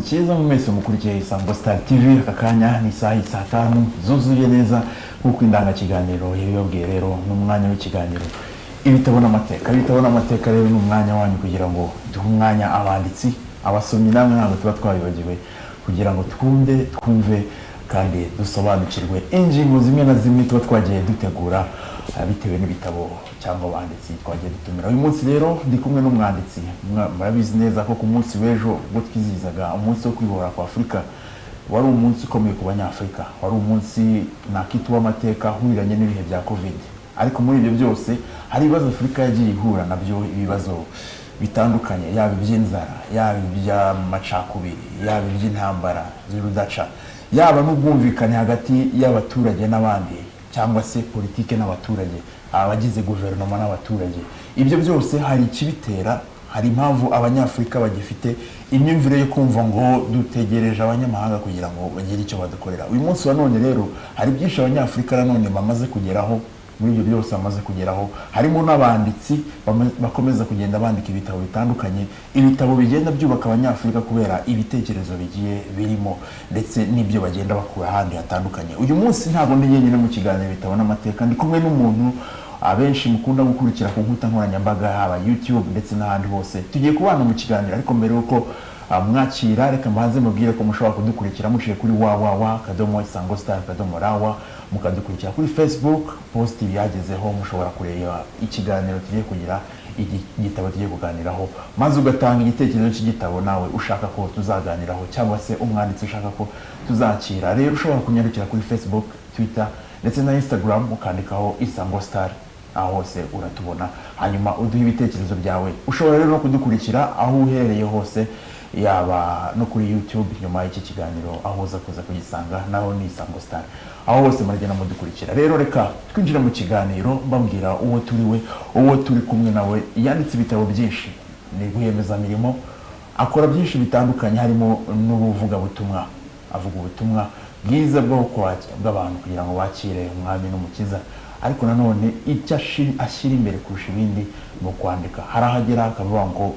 cyiza mu mwese mukurikiye Isango Star TV. Akakanya ni saa 5 zuzuye neza nkuko indangakiganiro yabibabwiye. Rero n'umwanya w'ikiganiro ibitabona amateka rero n'umwanya wanyu kugira ngo duhe umwanya abanditsi abasomyi namwe ntabwo tuba twabibagiwe kugira ngo twumve kandi dusobanukirwe ingingo zimwe na zimwe tuba twagiye dutegura bitewe n'ibitabo cyangwa abanditsi twagiye dutumira. Uyu munsi rero ndi kumwe n'umwanditsi murabizi neza ko ku munsi w'ejo ubwo twizihizaga umunsi wo kwibohora kwa Afurika wari umunsi ukomeye ku banyafurika, wari umunsi nakita w'amateka huriranye n'ibihe bya covid. Ariko muri ibyo byose hari ibibazo Afurika yagiye ihura nabyo, ibibazo bitandukanye, yaba iby'inzara, yaba iby'amacakubiri, yaba iby'intambara z'urudaca, yaba n'ubwumvikane hagati y'abaturage n'abandi cyangwa se politike n'abaturage, abagize guverinoma n'abaturage. Ibyo byose hari ikibitera, hari impamvu abanyafurika bagifite imyumvire yo kumva ngo dutegereje abanyamahanga kugira ngo bagire icyo badukorera. Uyu munsi wa none rero hari byinshi abanyafurika nanone bamaze kugeraho. Muri ibyo byose bamaze kugeraho harimo n'abanditsi bakomeza kugenda bandika ibitabo bitandukanye, ibitabo bigenda byubaka abanyafurika kubera ibitekerezo bigiye birimo ndetse n'ibyo bagenda bakura ahandi hatandukanye. Uyu munsi ntabwo ndi yenyine mu kiganiro bitabo n'amateka, ndi kumwe n'umuntu abenshi mukunda gukurikira ku nkuta nkoranyambaga haba YouTube ndetse n'ahandi hose. Tugiye kubana mu kiganiro, ariko mbere yuko mwakira reka mbanze mubwire ko mushobora kudukurikira muciye kuri www.isangostar.rawa, mukadukurikira kuri Facebook, post yagezeho mushobora kureba ikiganiro tugiye kugira igitabo tugiye kuganiraho, maze ugatanga igitekerezo cy'igitabo nawe ushaka ko tuzaganiraho cyangwa se umwanditsi ushaka ko tuzakira. Rero ushobora kunyarukira kuri Facebook, Twitter ndetse na Instagram ukandikaho Isango Star, aho hose uratubona, hanyuma uduhe ibitekerezo byawe. Ushobora rero no kudukurikira aho uherereye hose, yaba no kuri YouTube nyuma y'iki kiganiro aho uza kuza kugisanga naho ni Isango Star, aho hose maragena mudukurikira. Rero reka twinjira mu kiganiro mbabwira uwo turiwe, uwo turi kumwe nawe. Yanditse ibitabo byinshi, ni rwiyemezamirimo, akora byinshi bitandukanye, harimo n'ubuvuga butumwa, avuga ubutumwa bwiza bw'abantu kugira ngo bakire umwami n'umukiza. Ariko nanone icyo ashyira imbere kurusha ibindi mu kwandika, harahagera akavuga ngo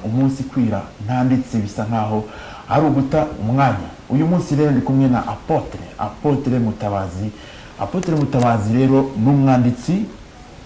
umunsi kwira ntanditse bisa nkaho ari uguta umwanya. Uyu munsi rero ndi kumwe na Apotre Mutabazi. Apotre Mutabazi rero n'umwanditsi,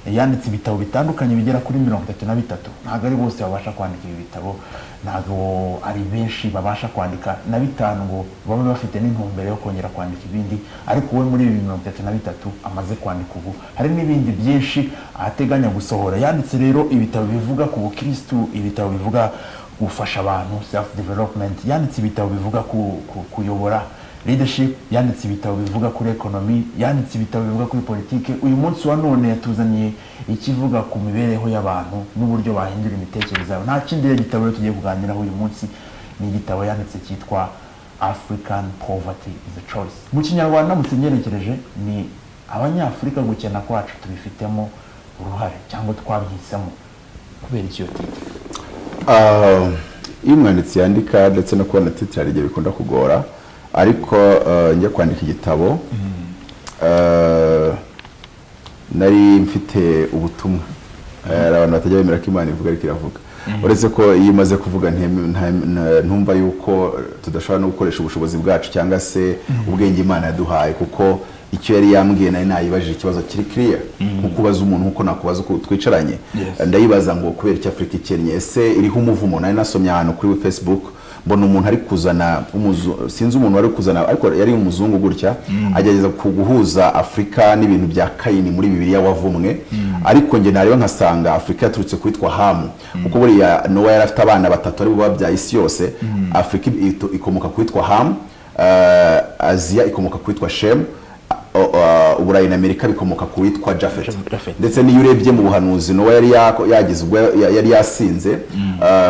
yanditse ibitabo bitandukanye bigera kuri 33. Ntabwo ari bose babasha kwandika ibi bitabo, ntabwo ari benshi babasha kwandika na 5 ngo babe bafite n'intumbero yo kongera kwandika ibindi, ariko we muri 33 amaze kwandika ubu. Hari n'ibindi byinshi ateganya gusohora. Yanditse rero ibitabo bivuga ku bukristu, ibitabo bivuga gufasha abantu, self development, yanditse ibitabo bivuga kuyobora, leadership, yanditse ibitabo bivuga kuri economy, yanditse ibitabo bivuga kuri politike. Uyu munsi wa none yatuzaniye ikivuga ku mibereho y'abantu n'uburyo bahindura imitekerereze. Nta kindi gitabo tugiye kuganiraho uyu munsi, ni igitabo yanditse cyitwa African Poverty is a Choice. Mu Kinyarwanda mutengerekereje ni abanyafurika gukena kwacu tubifitemo uruhare cyangwa twabyihisemo. Kubera icyo iyo umwanditsi yandika ndetse no kubona titre hari igihe bikunda kugora, ariko njye kwandika igitabo nari mfite ubutumwa. Abantu batajya bemera ko Imana ivuga ariko iravuga. Uretse ko iyo imaze kuvuga ntumva yuko tudashobora no gukoresha ubushobozi bwacu cyangwa se ubwenge Imana yaduhaye, kuko icyo yari yambwiye nari nayibajije ikibazo kiri clear nkuko ubaza umuntu nkuko nakubaza uko twicaranye. Ndayibaza ngo kubera icyo Afurika ikennye, ese iriho umuvumo. Nari nasomye ahantu kuri Facebook mbona umuntu ari kuzana sinzi umuntu wari kuzana, ariko yari umuzungu gutya, agerageza kuguhuza Afrika n'ibintu bya Kayini muri Bibiliya wavumwe. Ariko nge nariyo nkasanga Afrika yaturutse kwitwa Hamu, kuko buriya Nowa yari afite abana 3 ari bo babyaye isi yose. Afrika ikomoka kwitwa Hamu, Aziya ikomoka kwitwa Shem, Uburayi na Amerika bikomoka kwitwa Jafet. Ndetse niyo urebye mu buhanuzi Nowa yari yagize ubwo yari yasinze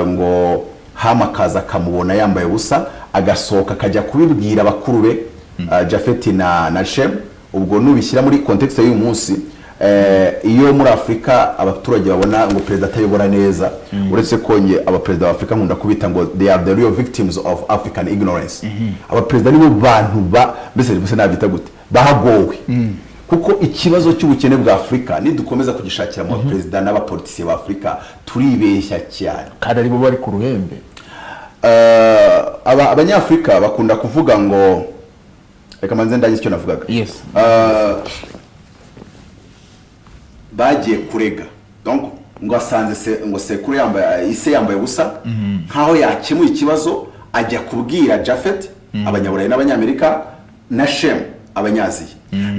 ngo Hama kaza kamubona yambaye ubusa, agasohoka kajya kubibwira abakuru be Jafet na Shem. Ubwo nubishyira muri context y'uyu munsi, iyo muri Afrika abaturage babona ngo president atayobora neza, uretse ko nge abapresident b'Afrika nkunda kubita ngo they are the real victims of African ignorance. Abapresident nibo bantu mbese nabita gute bahagowe, kuko ikibazo cy'ubukene bwa Afrika nidukomeza kugishakira mu president n'abapolitisi ba Afrika turibeshya cyane, kandi ari bo bari ku ruhembe. abanyafurika bakunda kuvuga ngo reka manze ndagize icyo navugaga. Yes. Bagiye kurega donc ngo asanze ngo sekuru yambaye ise yambaye ubusa nkaho yakemuye ikibazo ajya kubwira Japhet abanyaburayi n'abanyamerika na Shem abanyaziya.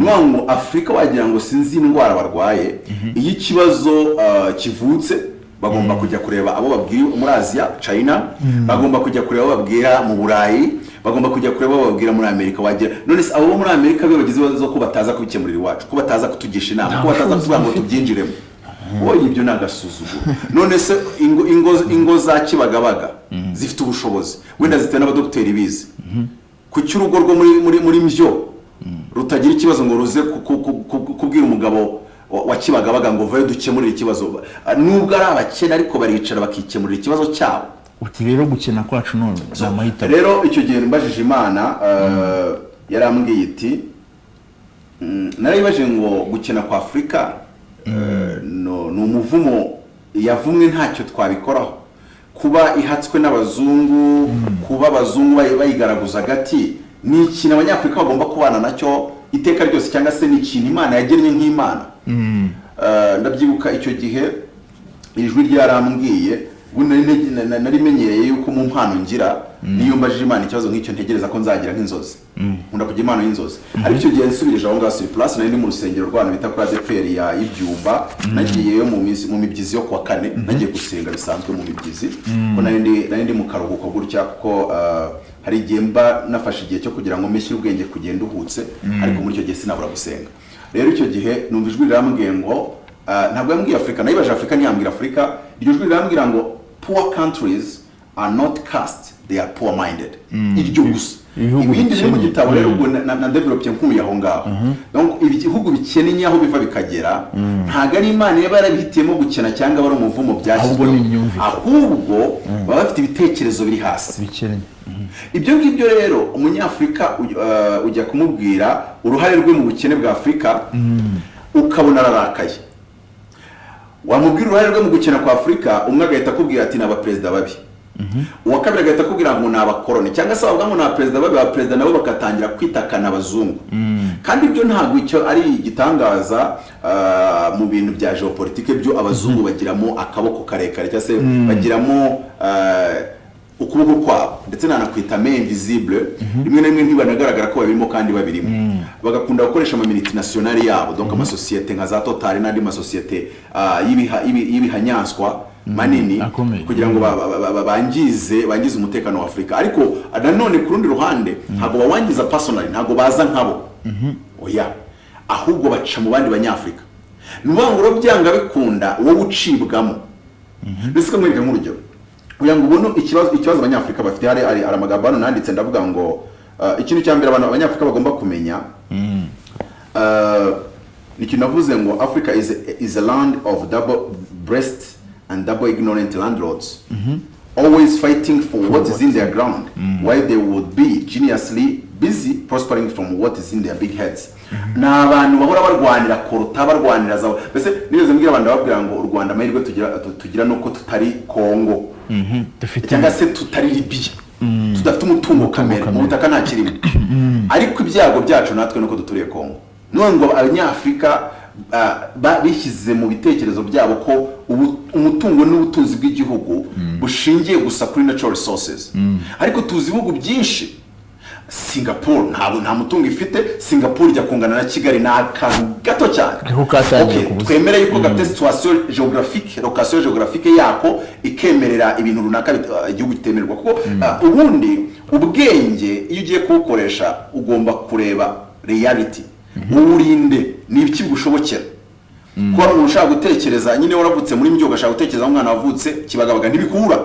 Ngo Afrika wagira ngo sinzi indwara barwaye iyo ikibazo kivutse bagomba kujya kureba abo babwira muri Aziya China, bagomba kujya kureba abo babwira mu Burayi, bagomba kujya kureba abo babwira muri Amerika. Wagira none se abo muri Amerika be bagize ibibazo ko bataza kubikemurira iwacu, ko bataza kutugisha inama, ko bataza kuvuga ngo tubyinjiremo. Oya ibyo nagasuzuguro. None se ingo za Kibagabaga zifite ubushobozi wenda zite n'abadokiteri bize ku cyurugo rwo muri mvyo rutagira ikibazo ngo ruze kubwira umugabo wa Kibagabaga ngo vayo dukemurira ikibazo, nubwo ari abakene ariko baricara bakikemurira ikibazo cyabo. Uti rero gukena kwacu none zamahita. Rero icyo gihe mbajije Imana yarambwiye iti narayibaje ngo gukena kwa Afrika no umuvumo yavumwe ntacyo twabikoraho, kuba ihatswe n'abazungu, kuba abazungu bayigaragaza gati ni ikintu abanyafrika bagomba kubana nacyo iteka ryose, cyangwa se ni ikintu Imana yagennye nk'Imana. Ndabyibuka icyo gihe ijwi ryarambwiye narimenyereye yuko mu mpano ngira niyo mbajije Imana ikibazo nk'icyo ntegereza ko nzagira nk'inzozi, nkunda kugira impano y'inzozi. Ariko icyo gihe nsubirije aho ngaho sur place nari mu rusengero rw'abantu bita kuri ADPR ya Ibyumba, nagiyeyo mu mibyizi yo kuwa kane, nagiye gusenga bisanzwe mu mibyizi ko nari ndi mu karuhuko gutya kuko hari igihe mba nafashe igihe cyo kugira ngo meshyire ubwenge kugenda uhutse, ariko muri icyo gihe sinabura gusenga. Rero icyo gihe numva ijwi rirambwiye ngo ntabwo yambwiye Afrika, nayibaje Afrika ntiyambwira Afrika, iryo jwi rirambwira ngo poor countries are not cursed, they are poor minded. Iryo gusa ibindi biri mu gitabo rero ubwo na developye nkuye aho ngaho. Donc ibihugu bikeneye aho biva bikagera ntago ari Imana yaba yarabihitiyemo gukena cyangwa bari umuvumo byashyizwe, ahubwo baba bafite ibitekerezo biri hasi bikeneye. Ibyo ngibyo rero umunyafrika ujya kumubwira uruhare rwe mu bukene bwa Afrika ukabona ararakaye. Wamubwira uruhare rwe mu gukena kwa Afrika, umwe agahita akubwira ati naba president babi, uwa kabiri agahita akubwira ngo naba koloni, cyangwa se bavuga ngo naba president babi, aba president nabo bakatangira kwitakana abazungu. Kandi ibyo ntabwo icyo ari igitangaza mu bintu bya geopolitique, byo abazungu bagiramo akaboko karekare cyangwa se bagiramo ukuboko kwabo, ndetse nanakwita main invisible. Rimwe na rimwe ntibanagaragara ko babirimo kandi babirimo. Bagakunda gukoresha ama multinationale yabo, donc ama societe nka za Total n'andi ma societe y'ibihanyanswa manini kugira ngo bangize umutekano wa Afrika. Ariko nanone ku rundi ruhande ntago bawangiza personally, ntago baza nkabo. Oya, ahubwo baca mu bandi banyafrika. Nubanguro byanga bikunda wowe ucibwamo. Ndetse kamwereka nk'urugero kugira ngo ubone ikibazo abanyafrika bafite. Hari amagambo hano nanditse ndavuga ngo ikintu cya mbere abantu abanyafrika bagomba kumenya ni ikintu navuze ngo Africa is a land of double breast and double ignorant landlords, always fighting for what is in their ground, while they would be geniusly busy prospering from what is in their big heads. Na abantu bahora barwanira korota, barwanira zawo. Bese nigeze mbwira abantu babwira ngo u Rwanda amahirwe tugira nuko tutari Kongo, cyangwa se tutari Libya, tudafite umutungo kamere, ubutaka nta kirimo. Ariko ibyago byacu natwe nuko duturiye Kongo. None ngo abanyafrika bishyize mu bitekerezo byabo ko umutungo n'ubutunzi bw'igihugu bushingiye gusa kuri natural resources. Ariko tuzi ibihugu byinshi, Singapore nta mutungo ifite. Singapore ijya kungana na Kigali n'akantu gato cyane. Twemere yuko gafite situation géographique, location géographique yako ikemerera ibintu runaka igihugu gitemererwa, kuko ubundi ubwenge iyo ugiye kubukoresha ugomba kureba reality. Urinde ni ibiki gushobokera. Ko umuntu ushaka gutekereza nyine waravutse muri mbyuga ashaka gutekereza umwana wavutse Kibagabaga ntibikura.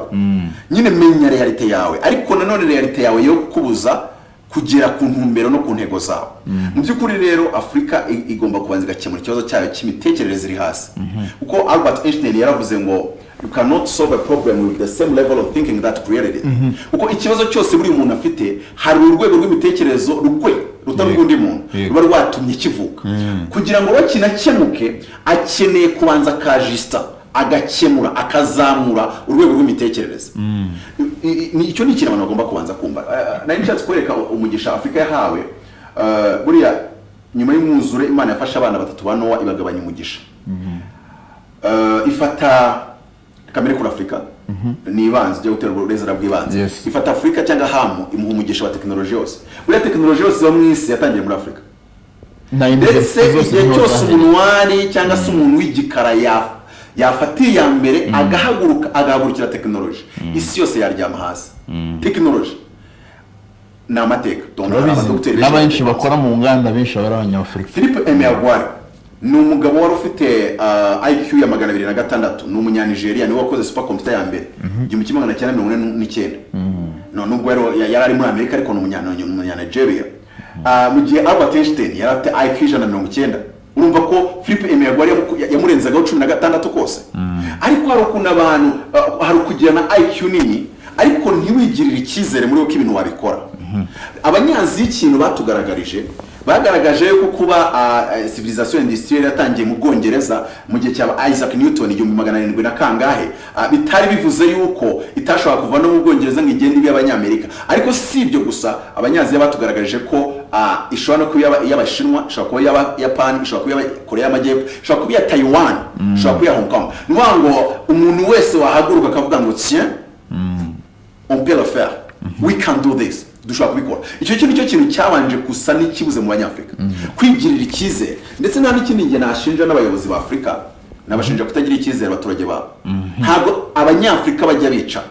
Nyine menya reality yawe, ariko nanone reality yawe yo kubuza kugera ku ntumbero no ku ntego zawe. Mu by'ukuri rero Afrika igomba kubanza igakemura ikibazo cyayo cy'imitekerereze iri hasi. Kuko Albert Einstein yaravuze ngo you cannot solve a problem with the same level of thinking that created it. Kuko ikibazo cyose buri muntu afite hari urwego rw'imitekerezo rukwe rutari undi muntu ruba rwatumye kivuka. Kugira ngo bakinakemuke akeneye kubanza kajista agakemura akazamura urwego rw'imitekerereze. Icyo ni ikintu abantu bagomba kubanza kumva. Nari nshatse kwereka umugisha Afurika yahawe, buriya nyuma y'umwuzure Imana yafashe abana batatu ba Nowa ibagabanya umugisha. Ifata kamere kuri Afurika ni ibanze byo gutera uburezera bw'ibanze. Ifata Afurika cyangwa Hamu imuha umugisha wa tekinoloji yose. Buriya tekinoloji yose yo mu isi yatangiye muri Afurika. Ndetse igihe cyose umunwari cyangwa se umuntu w'igikara yafatiye ya mbere agahagurukira tekinoloji, isi yose yaryama hasi. Tekinoloji ni amateka. N'abenshi bakora mu nganda benshi bari abanyafurika. Philippe Emeagwari ni umugabo wari ufite IQ ya 206, ni umunyanigeria, niwe wakoze supercomputer ya mbere 1949. Nubwo yari ari muri Amerika ariko ni umunyanigeria. Mu gihe Albert Einstein yari afite IQ 190. Urumva ko Philippe Emeagwari yamurenzagaho 16 kose. Ariko hari ukuntu abantu hari kugirana IQ nini ariko ntiwigirire icyizere muri uko ibintu wabikora. Abanyazi ikintu batugaragarije bagaragaje ko kuba civilisation industrielle yatangiye mu Bwongereza mu gihe cya Isaac Newton 1700 na kangahe, bitari bivuze yuko itashobora kuva no mu Bwongereza ngo igende ibi Abanyamerika. Ariko si ibyo gusa, abanyazi batugaragarije ko ishobora no kuba y'Abashinwa, ishobora kuba y'Abayapani, ishobora kuba y'Korea y'Amajyepfo, ishobora kuba ya Taiwan, ishobora kuba ya Hong Kong. Ngo umuntu wese wahaguruka akavuga ngo tiens, on peut le faire, we can do this, dushobora kubikora. Icyo kintu cyo kintu cyabanje gusa n'ikibuze mu Banyafrika, kwigirira icyizere. Ndetse nta n'ikindi nge nashinja n'abayobozi ba Afrika, nabashinja kutagira icyizere abaturage babo. Ntabwo Abanyafrika bajya bica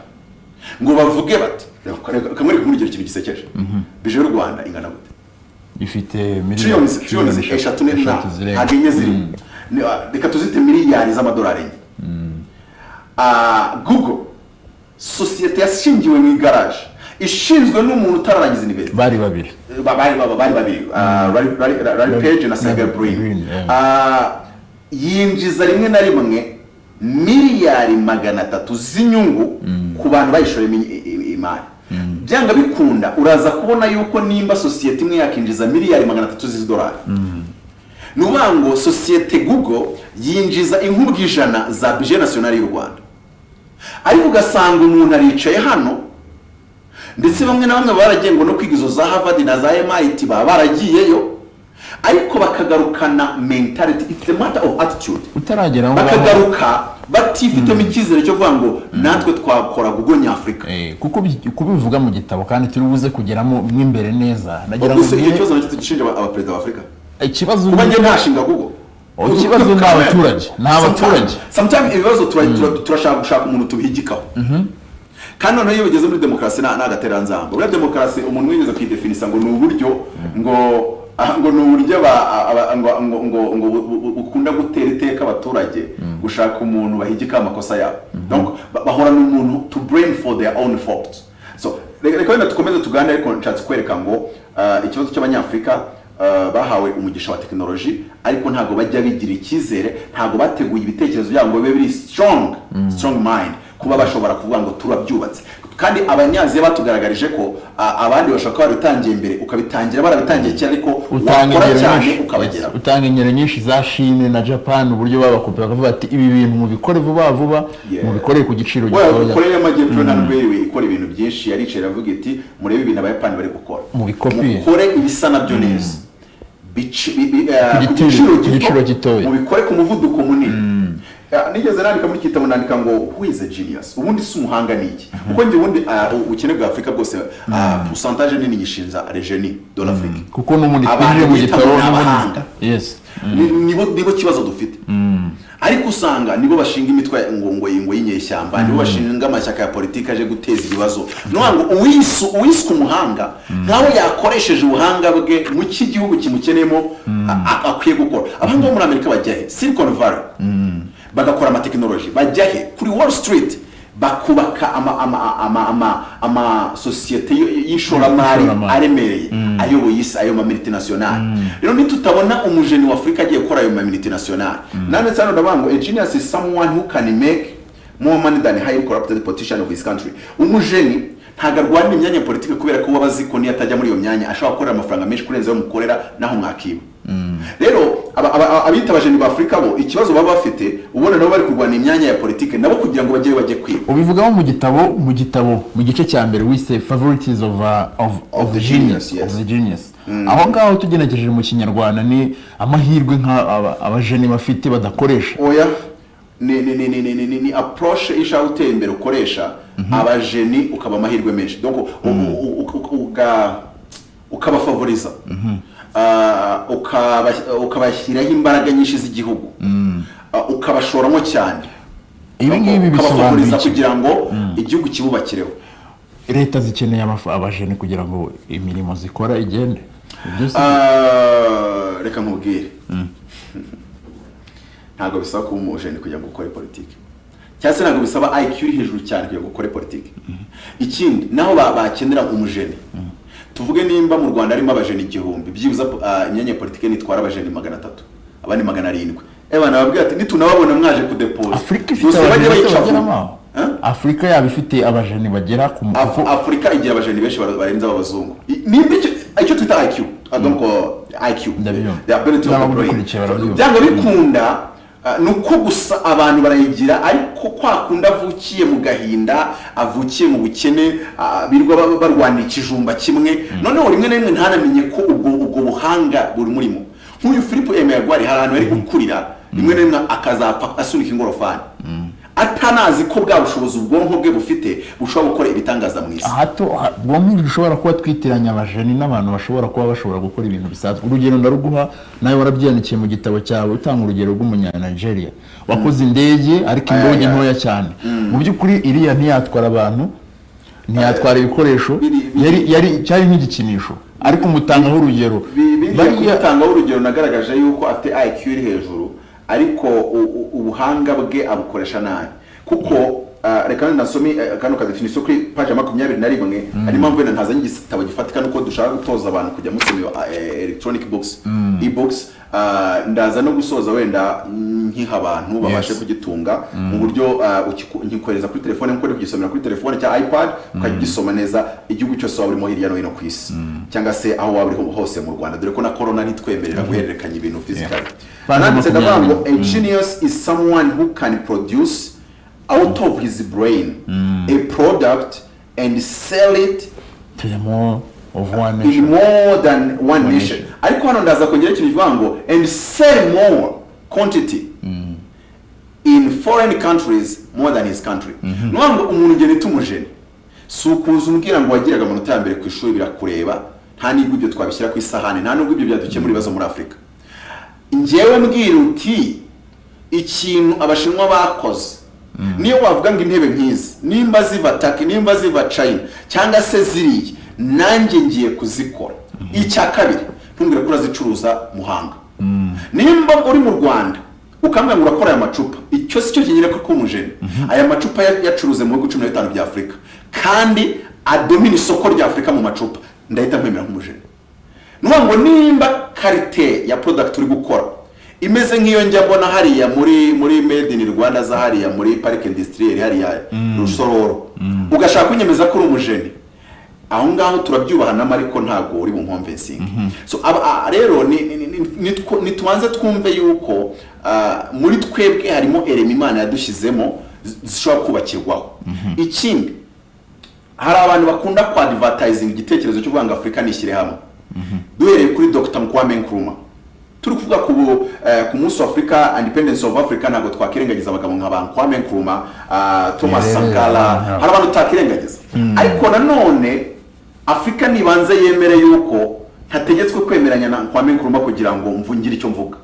ngo bavuge bati kamwe muri igihe kintu gisekeje, bije y'u Rwanda ingana gute, ifite miliyoni 3 ntabwo enye ziri, reka tuzite miliyari z'amadolari. Google sosiyete yashingiwe mu igaraje ishinzwe n'umuntu utararangiza university, bari babiri Larry Page na Sergey Brin. Yinjiza rimwe na rimwe miliyari 300 z'inyungu ku bantu bayishoreye imari. Byanga bikunda uraza kubona yuko nimba sosiyete imwe yakinjiza miliyari 300 z'idolari, nubango sosiyete Google yinjiza inkubwe 100 za budget national y'u Rwanda. Ariko ugasanga umuntu aricaye hano, ndetse bamwe na bamwe baragengwa no kwiga izo za Harvard na za MIT baragiyeyo, ariko bakagarukana mentality, it's a matter of attitude. Utaragera bakagaruka batifitemo icyizere cyo kuvuga ngo natwe twakora Google Nyafrika. Kuko kubivuga mu gitabo kandi turibuze kugeramo mwimbere neza. Nagira ngo icyo kibazo nacyo tugishinja abaperezida ba Afrika. Ikibazo kuba nge ntashinga Google. Ikibazo n'abaturage. Sometimes ibibazo turashaka gushaka umuntu tubihigikaho. Kandi noneho iyo bigeze muri demokarasi n'agateranzamba. Muri demokarasi umuntu wigeze kwidefinisa ngo ni uburyo ngo ni uburyo ngo ukunda gutera iteka abaturage gushaka umuntu bahigika amakosa yabo. Donc bahora n'umuntu to blame for their own faults. So reka wenda tukomeze tuganire, ariko nshatse kwereka ngo ikibazo cy'Abanyafrika bahawe umugisha wa tekinoloji ariko ntago bajya bigira icyizere, ntago bateguye ibitekerezo byabo ngo bibe biri strong mind kuba bashobora kuvuga ngo turabyubatse. Kandi abanyazi batugaragarije ko abandi bashaka babitangiye imbere, ukabitangira barabitangiye cyane ariko ukora cyane ukabagera. Utanga ingero nyinshi za Chine na Japan uburyo babakope bakavuga ati ibi bintu mu bikore vuba mu bikore ku giciro gitoya. Korea y'Amajyepfo na Rwewe ikora ibintu byinshi, yaricaye avuga iti murebe ibintu Abayapani bari gukora, mu bikopi mukore ibisa nabyo neza, igiciro gitoya, mu bikore ku muvuduko munini. Nigeze nandika muri kitabo nandika ngo who is a genius, ubundi si umuhanga niki, kuko nje ubundi ukene bwa Afrika bwose pourcentage nini gishinza regeni de l'Afrique, kuko n'umundi twinjiye mu gitabo n'abahanga. Yes, nibo kibazo dufite. Ariko usanga nibo bashinga imitwe ngo y'inyeshyamba, nibo bashinga amashyaka ya politiki aje guteza ibibazo. Ngo uwiswe umuhanga nkaho yakoresheje ubuhanga bwe mu cy'igihugu kimukenemo akwiye gukora. Abahanga bo muri Amerika bajyahe Silicon Valley, bagakora amatekinoloji, bajyahe kuri Wall Street bakubaka ama societe y'ishoramari aremereye ayoboye isi, ayo ma multinational. Rero nitutabona umujeni wa Afrika agiye gukora ayo ma multinational, nane cyane ndabango a genius is someone who can make more money than a highly corrupted politician of his country. Umujeni ntagarwana imyanya politiki kubera ko wabazi ko niyo atajya muri iyo myanya ashobora gukora amafaranga menshi kurenza yo mukorera naho mwakiba. rero abita abajeni b'Afrika bo ikibazo baba bafite ubona nabo bari kurwana imyanya ya politike nabo kugira ngo bajye kwiga. Ubivugamo mu gitabo mu gice cya mbere wise favorites of the genius, yes. Of the genius. Aho ngaho tugenekeje mu kinyarwanda ni amahirwe abajeni bafite badakoresha. Oya ni approach isha uteye imbere ukoresha abajeni ukaba amahirwe menshi donc ukabafavoriza ukabashyiraho imbaraga nyinshi z'igihugu ukabashoramo cyane ibi ngibi bisobanura kugira ngo igihugu kibubakireho. Leta zikeneye abajeni kugira ngo imirimo zikora igende. Reka nkubwire ntabwo bisaba kuba umujeni kugira ngo ukore politiki cyangwa se ntabwo bisaba IQ iri hejuru cyane kugira ngo ukore politiki. Ikindi naho bakenera umujeni tuvuge nimba mu Rwanda harimo abajeni 1000 byibuza imyanya ya politiki nitwara abajeni 300 abandi 700 ebana babwira ati nitunababona mwaje kudepoza Afrika yabifite abajeni bagera ku Afrika igira abajeni benshi barenza abazungu nimba icyo twita IQ donc IQ the ability of the brain byanga bikunda nuko gusa abantu barayigira ariko kwakunda avukiye mu gahinda avukiye mu bukene birwa barwana ikijumba kimwe noneho rimwe na rimwe ntanamenye ko ubwo buhanga buri murimo nk'uyu Philippe Emeagwari harantu ari gukurira rimwe na rimwe akazapfa asunika ingorofani atanazi ko bwa bushobozi ubwonko bwe bufite bushobora gukora ibitangaza mu isi. Hato bwomwe bishobora kuba twitiranya abajeni n'abantu bashobora kuba bashobora gukora ibintu bisanzwe. Urugero ndaruguha nawe warabyanikiye mu gitabo cyawe utanga urugero rw'umunya Nigeria wakoze indege ariko indege ntoya cyane mu by'ukuri iriya ntiyatwara abantu ntiyatwara ibikoresho yari cyari nk'igikinisho ariko mutangaho urugero batangaho urugero nagaragaje yuko afite IQ iri hejuru ariko ubuhanga bwe abukoresha nabi kuko reka nasome kano ka definition kuri page 21 ari mpamvu wenda ntazanye igitabo gifatika nuko dushaka gutoza abantu kujya musoma electronic books e-books ndaza no gusoza wenda nkiha abantu babashe kugitunga mu buryo nkikoreza kuri telefone nko kugisomera kuri telefone cya iPad ukagisoma neza igihugu cyose waba urimo hirya no hino ku isi cyangwa se aho waba uri hose mu Rwanda dore ko na corona ntitwemerera guhererekanya ibintu physical. Nanditse ndavuga a genius is someone who can produce out of his brain a product and sell it to more of one nation. In more than one nation. Ariko hano ndaza kongera ikintu kivuga ngo and sell more quantity in foreign countries more than his country. Nwango umuntu ngene tumujene sukuza umbwira ngo wagiraga amanota ya mbere ku ishuri birakureba nta nibwo ibyo twabishyira ku isahane nta nubwo ibyo byadukemura ibibazo muri Afrika. Ngewe mbwira uti ikintu abashinwa bakoze niyo wavuga ngo intebe nkizi nimba ziva Turkey nimba ziva China cyangwa se ziriye nanjye ngiye kuzikora. Icya kabiri ntumbwire ko urazicuruza Muhanga nimba uri mu Rwanda ukambwira ngo urakora aya macupa icyo si cyo kinyere ko umujene aya macupa yacuruze mu bihugu 15 bya Afrika kandi adomina isoko rya Afrika mu macupa ndahita nkwemera nk'umujene. Ngo nimba karite ya product uri gukora imeze nk'iyo njya mbona hariya muri made in Rwanda za hariya muri park industriel hariya Rusororo ugashaka kunyemeza ko uri umujene aho ngaho turabyubahana ariko ntago uri bunkonvincing. So rero ni tubanze twumve yuko muri twebwe harimo elema Imana yadushyizemo zishobora kubakirwaho. Ikindi hari abantu bakunda ku advertising igitekerezo cyo kuvuga Afrika nishyire hamwe duhereye kuri Dr. Kwame Nkrumah turi kuvuga ku munsi wa Africa Independence of Africa ntago twakirengagiza abagabo nka Kwame Nkrumah Thomas Sankara hari abantu takirengagiza ariko nanone Afrika nibanze yemere yuko hategetswe kwemeranya na Kwame Nkrumah kugira ngo mvungire icyo mvuga.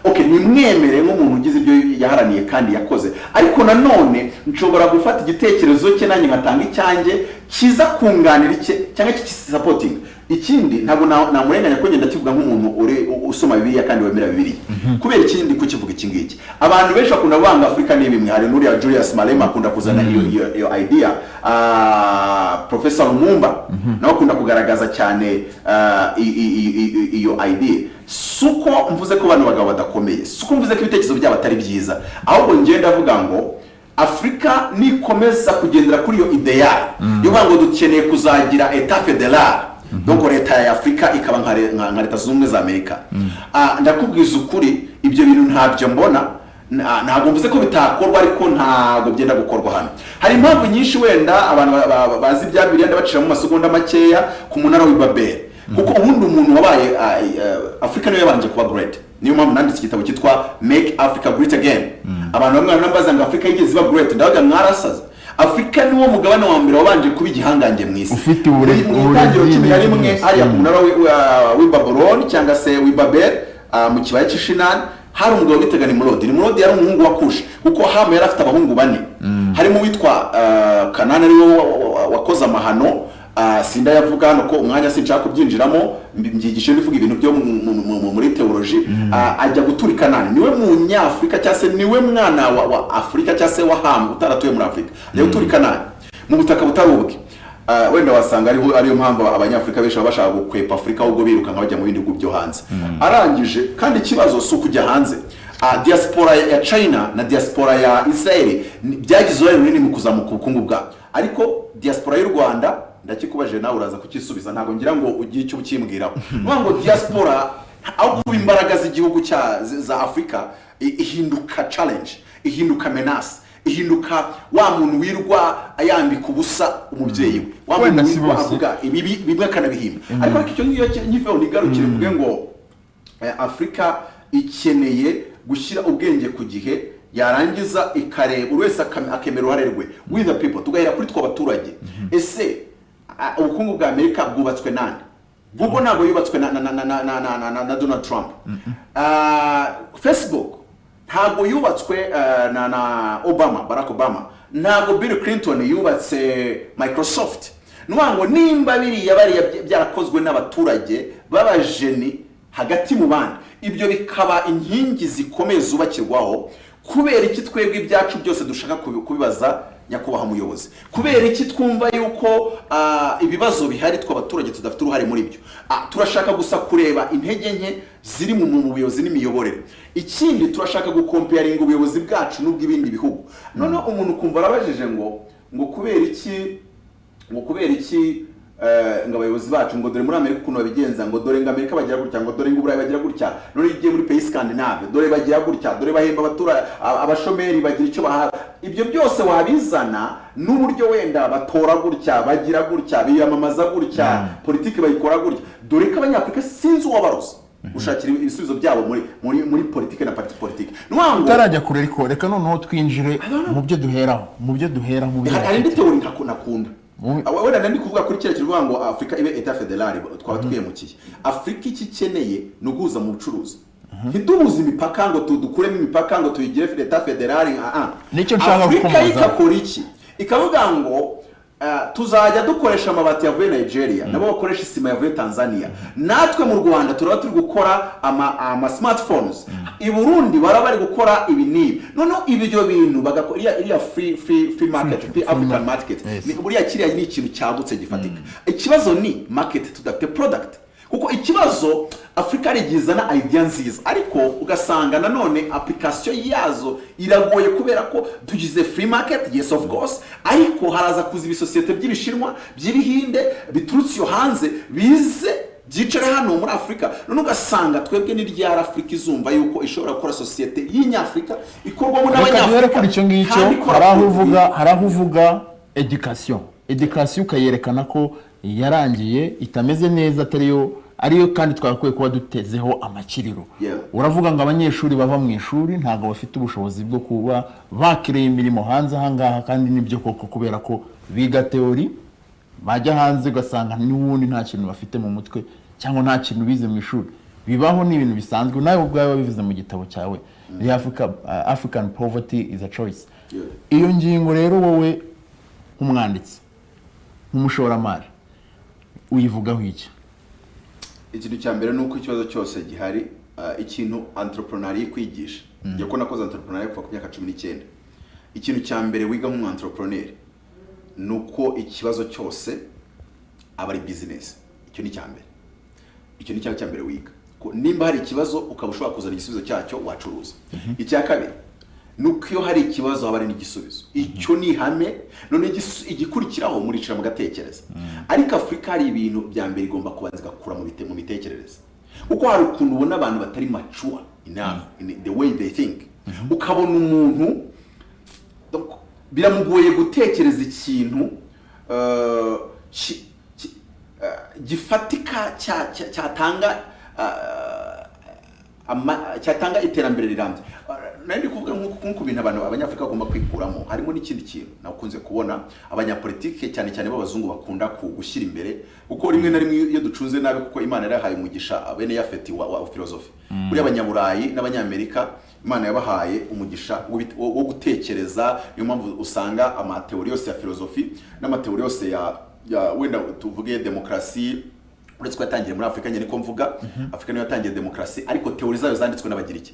Okay, ni mwemere nk'umuntu ugize ibyo yaharaniye kandi yakoze ariko nanone nshobora gufata igitekerezo cye nanjye ngatanga icyanjye kiza kunganira icye cyangwa supporting. Ikindi ntabwo namurenganya ko ngenda kivuga nk'umuntu uri usoma Bibiliya kandi wemera Bibiliya kubera ikindi ko kivuga iki ngiki abantu benshi bakunda banga Afrika n'ibimwe hari n'uriya Julius Malema akunda kuzana iyo idea Professor Lumumba nawe akunda kugaragaza cyane iyo idea suko mvuze ko abantu bagabo badakomeye suko mvuze ko ibitekerezo byabo atari byiza ahubwo ngenda avuga ngo Afrika nikomeza kugendera kuri iyo ideal yo ngo dukeneye kuzagira etat fédéral donc leta ya Afrika ikaba nka leta z'ubumwe za Amerika. Ndakubwiza ukuri ibyo bintu ntabyo mbona, ntabwo mvuze ko bitakorwa ariko ntabwo byenda gukorwa hano. Hari impamvu nyinshi wenda abantu bazi bya Bibiliya ndabacira mu masegonda makeya ku munara w'Ibabeli, kuko ubundi umuntu wabaye Afrika niyo yabanje kuba great. Niyo mpamvu nanditse igitabo cyitwa Make Africa Great Again. Abantu bamwe barambaza ngo Afrika yigeze iba great, ndavuga mwarasaza. Afrika niwo mugabane wa mbere wabanje kuba igihangange mu isi. Ufite uburenganzira 11 hariya ku munara w'Ibabeli cyangwa se w'Ibabeli mu kibaya cy'Ishinani. Hari umugabo bitaga Nimrod yari umuhungu wa Kushi, kuko Hamu yari afite abahungu bane. Harimo witwa Kanani ariwe wakoze amahano, sinda yavuga hano ko umwanya sinshaka kubyinjiramo, mbyigishe bivuga ibintu byo muri theology. Ajya gutura Kanani, niwe munyafrika cyangwa se niwe mwana wa Afrika cyangwa se wa Hamu utaratuye muri Afrika. Ajya gutura Kanani mu butaka butarubwe. Wenda wasanga ariyo mpamvu abanyafrika benshi bashaka gukwepa Afrika ahubwo biruka nk'abajya mu bindi bihugu byo hanze. Arangije kandi ikibazo si ukujya hanze. Diaspora ya China na diaspora ya Israel byagize uruhare runini mu kuzamuka ubukungu bwabo, ariko diaspora y'u Rwanda ndakikubaje nawe uraza kukisubiza, ntabwo ngira ngo ugire icyo ukimbwiraho. Ngo diaspora aho kuba imbaraga z'igihugu za Afrika ihinduka challenge, ihinduka menace, ihinduka wa muntu wirwa ayambika ubusa umubyeyi we, wa muntu wirwa avuga ibi bimwe kanabihimba. Ariko icyo nyiveho nigarukire mvuge ngo Afrika ikeneye gushyira ubwenge ku gihe, yarangiza ikareba buri wese akemera uruhare rwe with the people, tugahera kuri twa baturage. Ese ubukungu bwa Amerika bwubatswe nande? Google ntabwo yubatswe na Donald Trump. Facebook ntabwo yubatswe na Barack Obama. Ntabwo Bill Clinton yubatse Microsoft. Nubango nimba biriya bariya byarakozwe n'abaturage b'abajeni hagati mu bandi, ibyo bikaba inkingi zikomeye zubakirwaho. Kubera iki twebwe ibyacu byose dushaka kubibaza nyakubahwa umuyobozi? Kubera iki twumva yuko ibibazo bihari tw'abaturage tudafite uruhare muri byo? Turashaka gusa kureba intege nke ziri mu buyobozi n'imiyoborere. Ikindi turashaka gukomparinga ubuyobozi bwacu n'ubw'ibindi bihugu. Noneho umuntu kumva arabajije ngo kubera iki ngo abayobozi bacu ngo dore muri Amerika ukuntu babigenza, ngo dore ngo Amerika bagira gutya, ngo dore ngo Uburayi bagira gutya, none igiye muri pays Scandinave dore bagira gutya, dore bahemba abashomeri bagira icyo bahara. Ibyo byose wabizana n'uburyo wenda batora gutya, bagira gutya, biyamamaza gutya, politiki bayikora gutya. Dore ko abanyafrika sinzi uwabaroza ushakira ibisubizo byabo muri politiki na parti politiki. Nwango utarajya kure, ariko reka noneho twinjire mu byo duheraho, hari indi teori nakunda. Wenda nandi kuvuga kuri kire kivuga ngo Afrika ibe etat fédéral, twaba twiyemukiye. Afrika ikikeneye no guhuza mu bucuruzi. Ntiduhuza imipaka ngo tudukuremo imipaka ngo tuyigire etat fédéral. Nicyo nshaka kukomeza. Afrika ikakora iki? Ikavuga ngo tuzajya dukoresha amabati yavuye Nigeria, nabo bakoresha isima yavuye Tanzania. Natwe mu Rwanda turaba turi gukora ama smartphones. I Burundi barabari gukora ibi nibi. Noneho ibyo bintu bagakora iriya free market, free African market. Ni buriya kiriya ni ikintu cyagutse gifatika. Ikibazo ni market tudafite product. Kuko ikibazo Afrika rigizana idea nziza, ariko ugasanga nanone application yazo iragoye kubera ko tugize free market, yes of course, ariko haraza kuza ibisosiyete by'ibishinwa by'ibihinde biturutse yo hanze bize byicare hano muri Afrika. None ugasanga twebwe n'iryara Afrika izumva yuko ishobora gukora societe y'inyafrika ikorwamo n'abanyafrika. Kuri icyo ngicyo haraho uvuga education ukayerekana ko yarangiye itameze neza, ariyo kandi twakwiye kuba dutezeho amakiriro. Uravuga ngo abanyeshuri bava mu ishuri ntago bafite ubushobozi bwo kuba bakireye imirimo hanze ahangaha, kandi nibyo koko kubera ko biga teori bajya hanze ugasanga n'ubundi nta kintu bafite mu mutwe cyangwa nta kintu bize mu ishuri. Bibaho ni ibintu bisanzwe, nawe ubwawe bivuze mu gitabo cyawe African poverty is a choice. Iyo ngingo rero wowe nk'umwanditsi, nk'umushoramari, uyivugaho iki? Ikintu cya mbere nuko ikibazo cyose gihari, ikintu entrepreneur kwigisha. Yako nakoze entrepreneur kuva ku myaka 19. Ikintu cya mbere wiga nk'umu-entrepreneur nuko ikibazo cyose aba ari business. Icyo ni cya mbere. Icyo ni cya mbere wiga. Nimba hari ikibazo ukaba ushobora kuzana igisubizo cyacyo wacuruza. Icya kabiri, nuko iyo hari ikibazo haba hari n'igisubizo. Icyo ni ihame, none igikurikiraho muricara mugatekereza. Ariko Afurika hari ibintu bya mbere igomba kubanza igakura mu mitekerereze, kuko hari ukuntu ubona abantu batari mature enough in the way they think. Ukabona umuntu biramugoye gutekereza ikintu gifatika cyatanga iterambere rirambye. Nari kuvuga nk'uko bintu abantu abanyafrika bagomba kwikuramo, harimo n'ikindi kintu nakunze kubona abanyapolitike cyane cyane b'abazungu bakunda gushyira imbere, kuko rimwe na rimwe iyo ducunze nabi, kuko Imana yarahaye umugisha bene Yafeti wa philosophy, buri abanyaburayi n'abanyamerika Imana yabahaye umugisha wo gutekereza. Niyo mpamvu usanga amateori yose ya philosophy n'amateori yose ya wenda tuvuge demokrasi, uretse ko yatangiye muri Afrika nyine ko mvuga Afrika niyo yatangiye demokrasi, ariko teori zayo zanditswe n'abagiriki.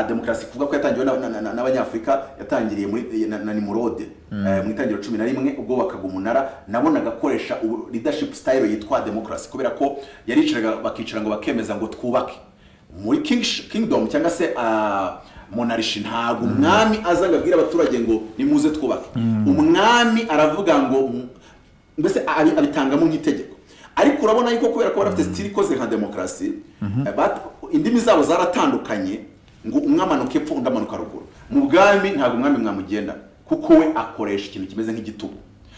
Demokrasi kuvuga ko yatangiwe n'abanyafrika yatangiriye muri na Nimrod mu itangiro 11 ubwo bakaga umunara, nabonaga akoresha leadership style yitwa demokrasi, kubera ko yariciraga bakicara ngo bakemeza ngo twubake muri kingdom cyangwa se monarchy. Ntago umwami azaga abwira abaturage ngo nimuze twubake. Umwami aravuga ngo mbese abitangamo nk'itegeko. Ariko urabona yuko kubera ko barafite style ikoze nka demokrasi, indimi zabo zaratandukanye, ngo umwamanuka epfo undamanuka ruguru. Mu bwami ntago umwami mwamugenda, kuko we akoresha ikintu kimeze nk'igitugu.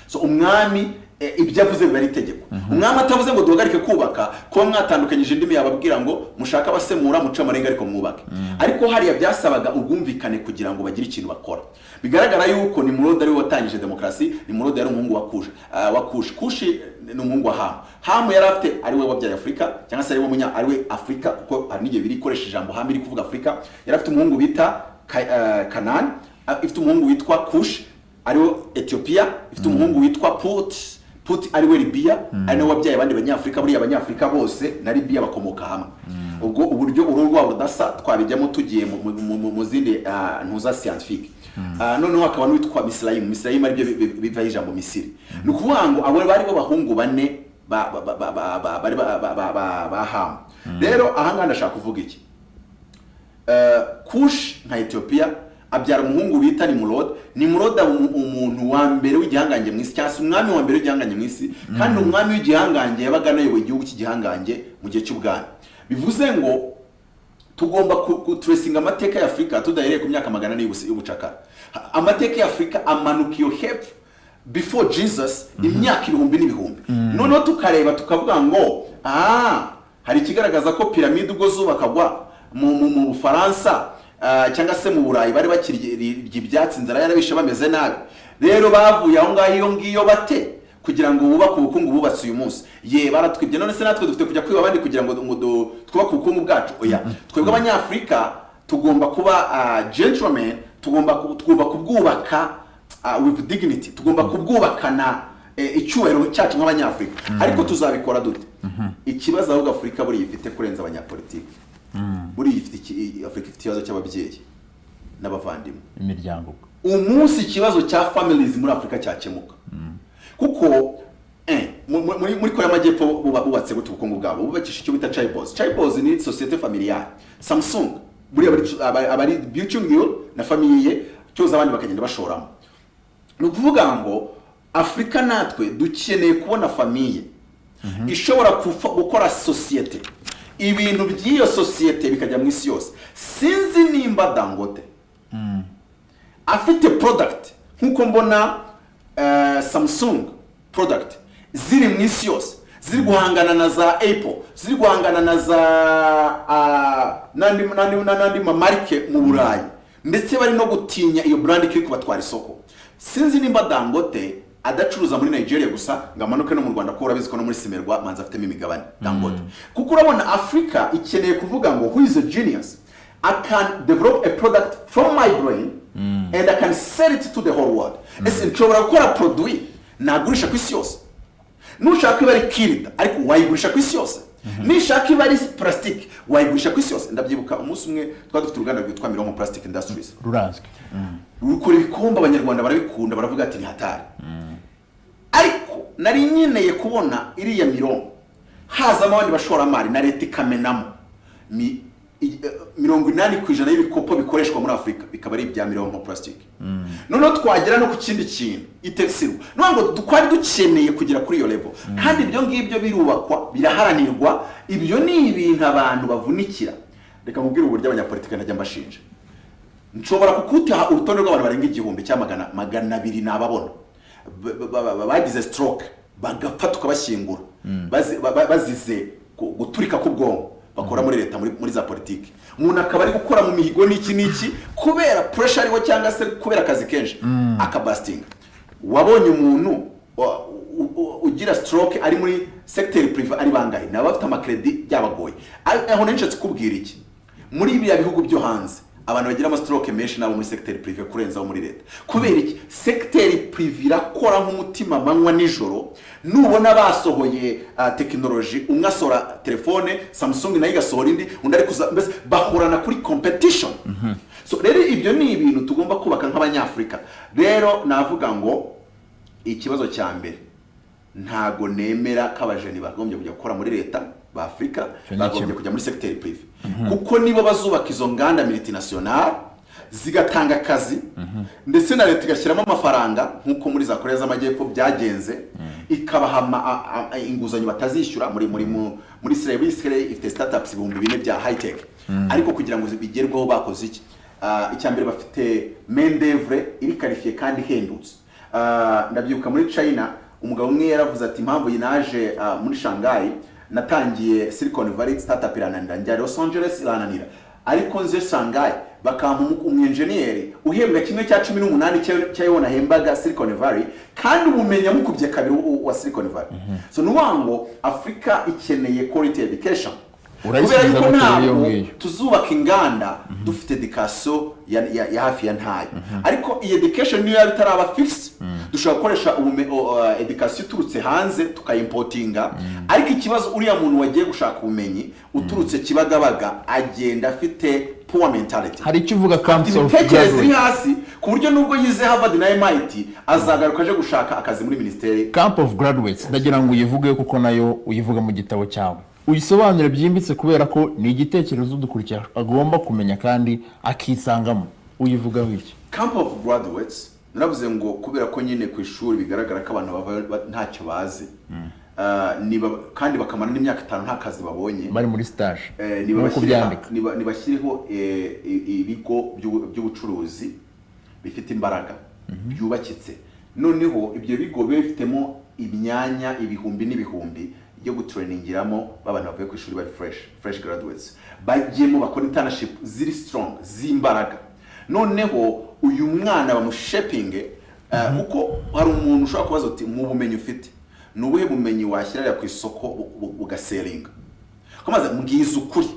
So umwami ibyo avuze biba ari itegeko. Umwami atavuze ngo duhagarike kubaka, ko mwatandukanyije indimi yababwira ngo mushaka abasemura muca amarenga ariko mwubake. Ariko hariya byasabaga ubwumvikane kugira ngo bagire ikintu bakora. Bigaragara yuko Nimrod ari we watangije demokrasi. Nimrod yari umuhungu wa Kushi ni umuhungu wa Hamu. Hamu yari afite ari we wabyaye Afrika, cyangwa se ari we Afrika, kuko hari n'igihe biri koresha ijambo Hamu iri kuvuga Afrika. Yari afite umuhungu bita Canaan, ifite umuhungu witwa Kush ari we Ethiopia, ifite umuhungu witwa Put ari we Libya, ari nawe wabyaye abandi banyafrika. Buri abanyafrika bose na Libya bakomoka hamwe. Ubwo uburyo ururwa rudasa twabijyamo tugiye mu zindi ntuza scientifique. Noneho akaba n'uwitwa Misraim ari byo biva ijambo Misiri. Ni ukuvuga ngo abo bari bo bahungu bane ba Hamu. Rero ahanga ndashaka kuvuga iki, Kush nka Ethiopia abyara umuhungu bita Nimrod umuntu wa mbere w'igihangange mu isi, cyangwa umwami wa mbere w'igihangange mu isi, kandi umwami w'igihangange yabaga nayoboye igihugu cy'igihangange mu gihe cy'ubwami. Bivuze ngo tugomba kutracinga amateka ya Afrika tudahereye ku myaka 400 y'ubucakara. Amateka ya Afrika amanuka iyo hepfo before Jesus imyaka ibihumbi n'ibihumbi. Noneho tukareba tukavuga ngo hari ikigaragaza ko piramide ubwo zubakagwa mu Bufaransa cyangwa se mu Burayi bari bakirya ibyatsi, inzara yarabishe bameze nabi. Rero bavuye aho ngaho iyo ngiyo bate kugira ngo bubake ubukungu bubatse uyu munsi. Baratwibye, none se natwe dufite kujya kwiba abandi kugira ngo twubake ubukungu bwacu? Oya, twebwe abanyafrika tugomba kuba gentlemen, tugomba kubwubaka with dignity, tugomba kubwubakana icyubahiro cyacu nk'abanyafrika. Ariko tuzabikora dute? Ikibazo ahubwo Afrika buri ifite kurenza abanyapolitiki. Buri Afrika ifite ikibazo cy'ababyeyi n'abavandimwe, imiryango. Umunsi ikibazo cya families muri Afrika cyakemuka, kuko muri Korea y'Amajyepfo bubatse gute ubukungu bwabo? Bubakisha icyo bita chaibos. Chaibos ni société familiale. Samsung buri abari Byuchungil na famille cyoza abandi bakagenda bashoramo. Ni ukuvuga ngo Afrika natwe dukeneye kubona famille ishobora gukora société, ibintu by'iyo société bikajya mu isi yose. Sinzi nimba Dangote afite product nkuko mbona Samsung product ziri mu isi yose, ziri guhangana na za Apple, ziri guhangana na za nandi mamarike mu Burayi, ndetse bari no gutinya iyo brand kiri kubatwara isoko. Sinzi nimba Dangote adacuruza muri Nigeria gusa ngamanuke no mu Rwanda, ko urabizi ko no muri Simerwa manza afitemo imigabane Dangote. Kuko urabona Africa ikeneye kuvuga ngo who is a genius, I can develop a product from my brain and I can sell it to the whole world. Ese nshobora gukora produit nagurisha ku isi yose. Nushaka ibari kirida ariko wayigurisha ku isi yose. Nishaka ibari plastic wayigurisha ku isi yose. Ndabyibuka umunsi umwe dufite uruganda rwitwa Mironko Plastic Industries. Rurazwi. Rukora ibikombe abanyarwanda barabikunda, baravuga ati ni hatari. Ariko nari nyeneye kubona iriya Mironko hazamo abandi bashora mari na leta ikamenamo 80% y'ibikopo bikoreshwa muri Afurika bikaba ari ibya mirongo plastic. Noneho twagera no ku kindi kintu itexiro nubwo twari dukeneye kugera kuri iyo level kandi ibyo ngibyo birubakwa biraharanirwa. Ibyo ni ibintu abantu bavunikira. Reka mubwire uburyo abanyapolitike najya mbashinja. Nshobora kukutaha urutonde rw'abantu barenga 100 magana 200 nababona bagize stroke bagapfa tukabashyingura bazize guturika k'ubwonko bakora muri leta muri za politiki. Umuntu akaba ari gukora mu mihigo n'iki kubera pressure ariho cyangwa se kubera akazi kenshi akabastinga. Wabonye umuntu ugira stroke ari muri secteur privé ari bangahe na bafite amakredi byabagoye. Aho nenshatse kubwira iki muri ibi bihugu byo hanze abantu bagira ama stroke menshi nabo muri secteur privé kurenzaho muri leta. Kubera iki secteur privé irakora nk'umutima manywa nijoro. Nubona basohoye technology umwe asora telefone Samsung nayo igasohora indi undi ari kuza mbese bahorana kuri competition. So rero ibyo ni ibintu tugomba kubaka nk'abanyafrika. Rero navuga ngo ikibazo cya mbere ntago nemera k'abajeni bagombye kujya gukora muri leta ba Afrika bagombye kujya muri secteur privé kuko nibo bazubaka izo nganda multinational zigatanga akazi ndetse na leta igashyiramo amafaranga nkuko muri za Korea z'Amajyepfo byagenze ikabaha inguzanyo batazishyura muri Israel ifite startups 4,000 bya high tech ariko kugira ngo bigerweho bakoze iki icyambere bafite main d'œuvre iri qualifié kandi hendutse. Ndabyuka muri China umugabo umwe yaravuze ati impamvu yinaje muri Shanghai natangiye Silicon Valley startup irananira njya Los Angeles irananira ariko nze Shanghai bakampa umu-engineer uhembwa 1/18 cyayibona hembaga Silicon Valley kandi umumenya mukubye kabiri wa Silicon Valley. So nuwango Africa ikeneye quality education. Kubera yuko ntabwo tuzubaka inganda dufite education ya hafi ya ntayo ariko iyi education niyo yabitaraba fixed dushobora gukoresha education turutse hanze tukayimportinga ariko ikibazo uriya muntu wagiye gushaka ubumenyi uturutse Kibagabaga agenda afite poor mentality. Hari icyo uvuga camps of graduates hasi ku buryo nubwo yize Harvard na MIT azagaruka aje gushaka akazi muri ministeri. Camp of graduates ndagira ngo uyivuge kuko nayo uyivuga mu gitabo cyawe uyisobanure byimbitse kubera ko ni igitekerezo dukurikira agomba kumenya kandi akisangamo. Uyivuga wiki Camp of graduates naravuze ngo kubera ko nyine ku ishuri bigaragara ko abantu ntacyo bazi kandi bakamara n'imyaka 5 nta kazi babonye bari muri stage nibashyireho ibigo by'ubucuruzi bifite imbaraga byubakitse. Noneho ibyo bigo bifitemo imyanya ibihumbi n'ibihumbi yo gutrainingiramo babana bavuye ku ishuri bari fresh graduates bagiyemo bakora internship ziri strong zimbaraga. Noneho uyu mwana bamushaping kuko hari umuntu ushobora kubaza uti mu bumenyi ufite nubuhe bumenyi washyirira ku isoko ugaselinga komaze mbwiza ukuri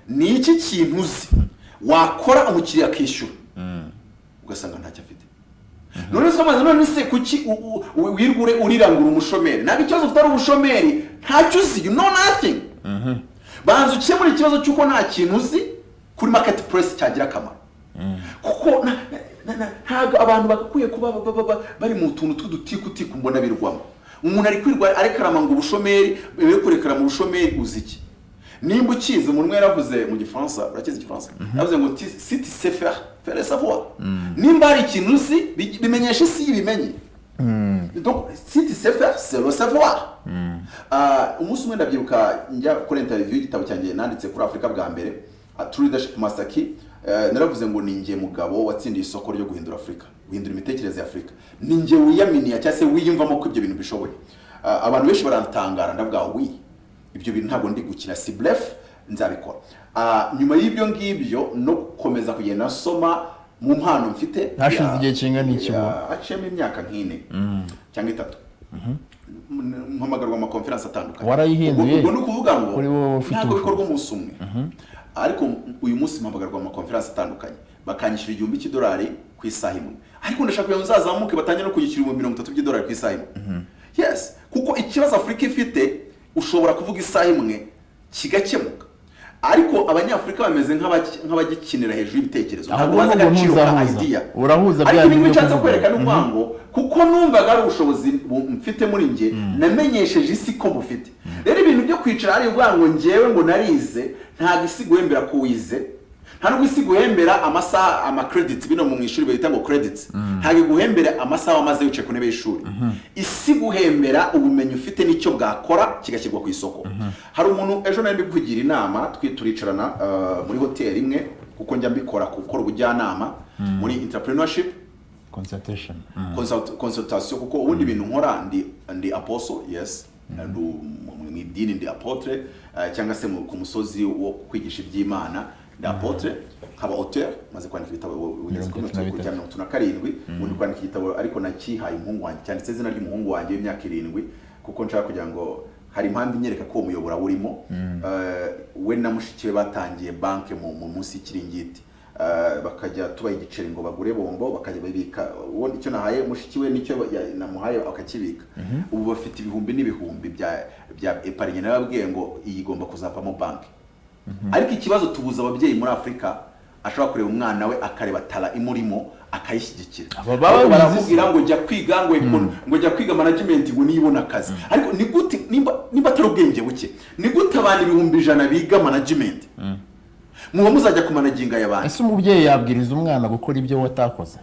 ni iki kintu uzi wakora umukiriya akishyura ugasanga ntacyo afite. None somaze none se kuki wirgure urirangura umushomeri nabi cyazo ufite ari umushomeri ntacyo uzi you know nothing. Banzu cyemura ikibazo cyuko nta kintu uzi kuri marketplace cyagira akamaro kuko ntago abantu bagakuye kuba bari mu tuntu tw'udutiku mbona birwamo. Umuntu ari kwirwa ari karama ngo ubushomeri bebe kurekera mu bushomeri uziki nimba ukize umuntu yaravuze mu gifaransa urakize igifaransa yavuze ngo si tu sais faire fais le savoir. Nimba ari ikintu uzi bimenyesha isi ibimenye. Donc si tu sais faire c'est le savoir. Umunsi umwe ndabyiruka njya gukora interview y'igitabo cyanjye nanditse kuri Afrika bwa mbere True Leadership Master Key. Naravuze ngo ninjye mugabo watsindiye isoko ryo guhindura Afrika guhindura imitekerereze ya Afrika ninjye wiyaminiya cyangwa se wiyumvamo ko ibyo bintu bishoboye. Abantu benshi barantangara ndavuga wi ibyo bintu ntabwo ndi gukina si bluff nzabikora. Nyuma y'ibyo ngibyo no gukomeza kugenda soma mu mpano mfite hashize igihe kingana iki bo aciyemo imyaka nk'ine cyangwa 3 mpamagarwa mu conference atandukanye warayihinduye ubwo no kuvuga ngo ntabwo bikorwa umunsi umwe ariko uyu munsi mpamagarwa mu conference atandukanye bakanyishyura $1,000 ku isaha imwe ariko ndashaka kugira ngo nzazamuke batanye no kuyishyura $30 ku isaha imwe. Yes kuko ikibazo Afrika ifite ushobora kuvuga isaha imwe kigakemuka ariko abanyafrika bameze nk'abagikinira hejuru y'ibitekerezo ntabwo baza agaciro ka idea urahuza bya bintu byo kwerekana umwango kuko numvaga ari ubushobozi mfite muri nge namenyesheje isi ko bufite. Rero ibintu byo kwicara ari ubwango ngewe ngo narize ntabwo isi guhembera ko wize, nta nubwo isi guhembera amasaha ama credits bino mu ishuri bahita ngo credits, ntabwo guhembera amasaha wamaze wicaye ku ntebe y'ishuri. Isi guhembera ubumenyi ufite n'icyo bwakora kigashyirwa ku isoko. Hari umuntu ejo nari kugira inama turicarana muri hoteli imwe, kuko njya mbikora gukora ubujyanama muri entrepreneurship consultation, kuko ubundi bintu nkora ndi apostle, yes, mu idini ndi apotre, cyangwa se ku musozi wo kwigisha iby'Imana ndi apotre, nkaba auteur, maze kwandika ibitabo ugeze ku 37, ubundi kwandika igitabo ariko nakihaye umuhungu wanjye, cyanditse izina ry'umuhungu wanjye w'imyaka 7, kuko nshaka kugira ngo hari impamvu inyereka ko umuyobora urimo. We na mushiki we batangiye banke mu munsi y'ikiringiti, bakajya tubaye igiceri ngo bagure bombo, bakajya babika ubundi icyo nahaye mushiki we nicyo namuhaye akakibika. Ubu bafite ibihumbi n'ibihumbi bya epargne, nababwiye ngo iyi igomba kuzavamo banke. Ariko ikibazo tubuza ababyeyi muri Afrika, ashobora kureba umwana we akareba tara imurimo akayishyigikira, baramubwira ngo jya kwiga ngo jya kwiga management ngo niyibona akazi. Ariko ni gute nimba atari ubwenge buke, ni gute abantu 100 biga management muba muzajya kumanaginga y'abantu? Ese umubyeyi yabwiriza umwana gukora ibyo watakoze?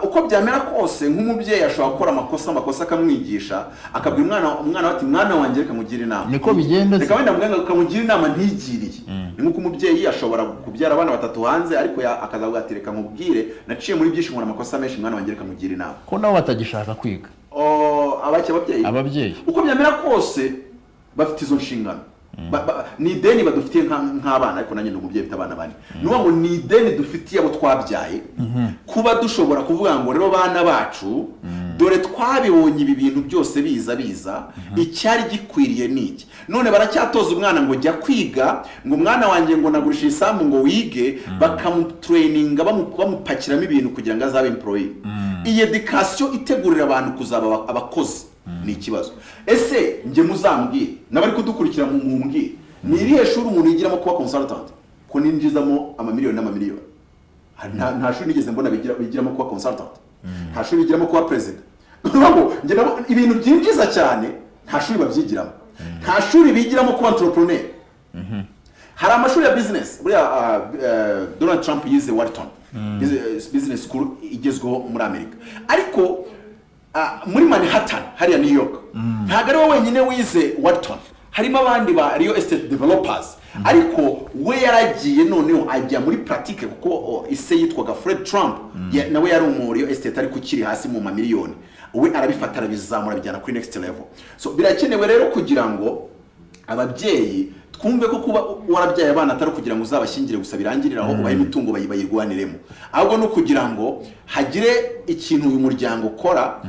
Uko byamera kose, nk'umubyeyi ashobora gukora amakosa akamwigisha, akabwira umwana ati mwana wanjye reka mugira inama. Niko bigenda, reka wenda muganga akamugira inama ntigiriye. Ni nkuko umubyeyi ashobora kubyara abana 3 hanze, ariko akazavuga ati reka nkubwire naciye muri byinshi nkora amakosa menshi, mwana wanjye reka mugira inama. Ko nawe batagishaka kwiga. Ababyeyi uko byamera kose bafite izo nshingano. Ni deni badufitiye nk'abana, ariko nanjye n'umubyeyi mfite abana bane. Nuwa ngo ni deni dufitiye abo twabyaye, kuba dushobora kuvuga ngo rero bana bacu, dore twabibonye ibi bintu byose biza icyari gikwiriye niki. None baracyatoza umwana ngo jya kwiga, ngo umwana wanjye ngo nagurisha isambu ngo wige, bakamutraininga bamupakiramo ibintu kugira ngo azabe employee. Iyi education itegurira abantu kuzaba abakozi ni ikibazo. Ese nge muzambwire nabari kudukurikira mu mumbwire, ni irihe shuri umuntu yigiramo kuba consultant ko ninjizamo amamiliyoni n'amamiliyoni? Nta shuri nigeze mbona bigiramo kuba consultant, nta shuri bigiramo kuba president. Nubwo nge nabo ibintu byinjiza cyane nta shuri babyigiramo, nta shuri bigiramo kuba entrepreneur. Hari amashuri ya business, buriya Donald Trump yize Wharton business school igezweho muri Amerika, ariko muri Manhattan hariya New York ntabwo ari we wenyine wize Wharton, harimo abandi ba real estate developers. Ariko we yaragiye noneho ajya muri pratique, kuko ise yitwaga Fred Trump, nawe yari muri real estate ariko ukiri hasi mu mamiliyoni. We arabifata arabizamura bijyana kuri next level. So birakenewe rero kugira ngo ababyeyi twumve ko kuba warabyaye abana atari kugira ngo uzabashyingire gusa birangirira aho ubaye imitungo bayirwaniremo, ahubwo no kugira ngo hagire ikintu uyu muryango ukora,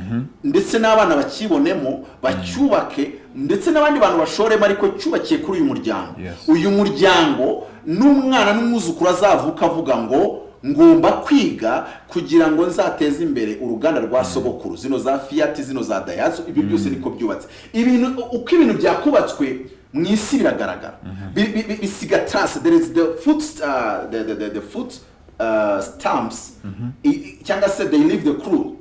ndetse n'abana bakibonemo bacyubake, ndetse n'abandi bantu bashoremo, ariko cyubakiye kuri uyu muryango. Uyu muryango n'umwana n'umwuzukuru azavuka avuga ngo ngomba kwiga kugira ngo nzateze imbere uruganda rwa sogokuru, zino za Fiat, zino za Daihatsu, ibi byose niko byubatse. Ibintu uko ibintu byakubatswe mu isi biragaragara, bisiga trace. There is the foot stamps, cyangwa se they leave the clue,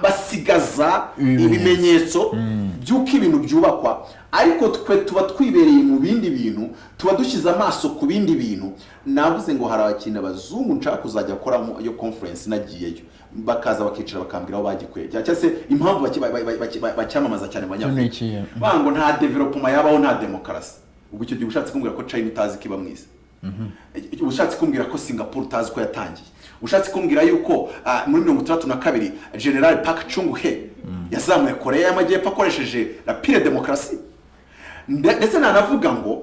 basigaza ibimenyetso by'uko ibintu byubakwa. Ariko twe tuba twibereye mu bindi bintu, tuba dushyize amaso ku bindi bintu. Navuze ngo hari abakintu abazungu nshaka kuzajya gukora iyo conference nagiyeyo, bakaza bakicara bakambwira aho bagikwiye, cyangwa se impamvu bacyamamaza cyane mu Banyafurika, bango nta development yabaho, nta demokarasi. Ubwo icyo gihe ushatse kumbwira ko China itazi kiba mwisi, ushatse kumbwira ko Singapore utazi ko yatangiye, ushatse kumbwira yuko muri 1962 General Park Chung-hee yazamuye Korea y'Amajyepfo akoresheje la pire demokarasi. Ndetse nanavuga ngo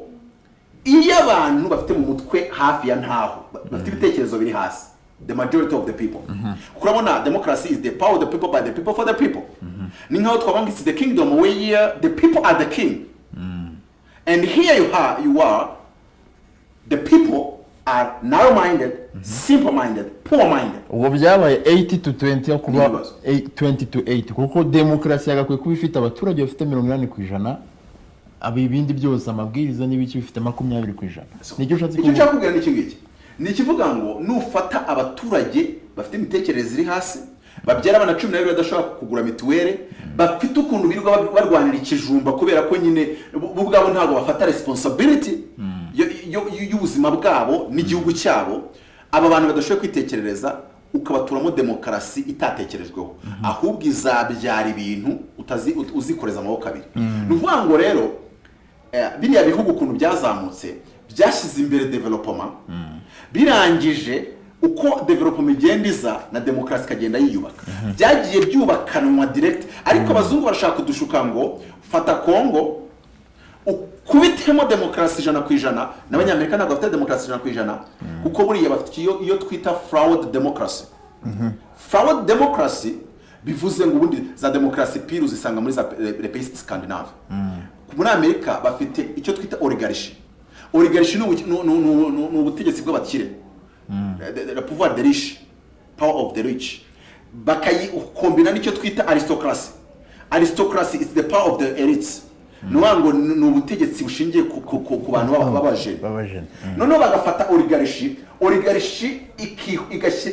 iyo abantu bafite mu mutwe hafi ya ntaho, bafite ibitekerezo biri hasi, the majority of the people, kurabona democracy is the power of the people by the people for the people. Ni nkaho twabanga it's the kingdom where the people are the king, and here you are the people are narrow-minded, simple-minded, poor-minded. Ubwo byabaye 80-20 kuba 20-8, kuko demokrasi yagakwiye kuba ifite abaturage bafite 80%, abibindi byose amabwiriza n'ibiki bifite 20%. Nicyo ushatse kuvuga. Icyo cyakubwira n'iki ngiki ni kivuga ngo nufata abaturage bafite imitekerereze iri hasi, babyara abana 12 badashobora kugura mituwere, bafite ukuntu birirwa barwanira ikijumba kubera ko nyine bo ubwabo ntago bafata responsibility, y'ubuzima bwabo n'igihugu cyabo, aba bantu badashoboye kwitekerereza ukabaturamo demokarasi itatekerejweho, ahubwo izabyara ibintu uzikoreza amaboko abiri. Ni ukuvuga ngo rero biriya bihugu ukuntu byazamutse byashyize imbere development, birangije uko development igenda iza na demokarasi ikagenda yiyubaka, byagiye byubakanwa direct. Ariko abazungu barashaka kudushuka ngo fata Kongo kubitemo demokarasi 100%, n'abanyamerika ntabwo bafite demokarasi 100%, kuko buriya bafite iyo twita fraud democracy. Fraud democracy bivuze ngo ubundi za demokarasi piru zisanga muri za pays Scandinave. Muri Amerika bafite icyo twita oligarchy. Oligarchy ni ubutegetsi bw'abakire, le pouvoir des riches, power of the rich. Bakayi-kombina n'icyo twita aristocracy. Aristocracy is the power of the elites. Nuwango ni ubutegetsi bushingiye ku bantu b'abajene. Noneho bagafata oligarchy, oligarchy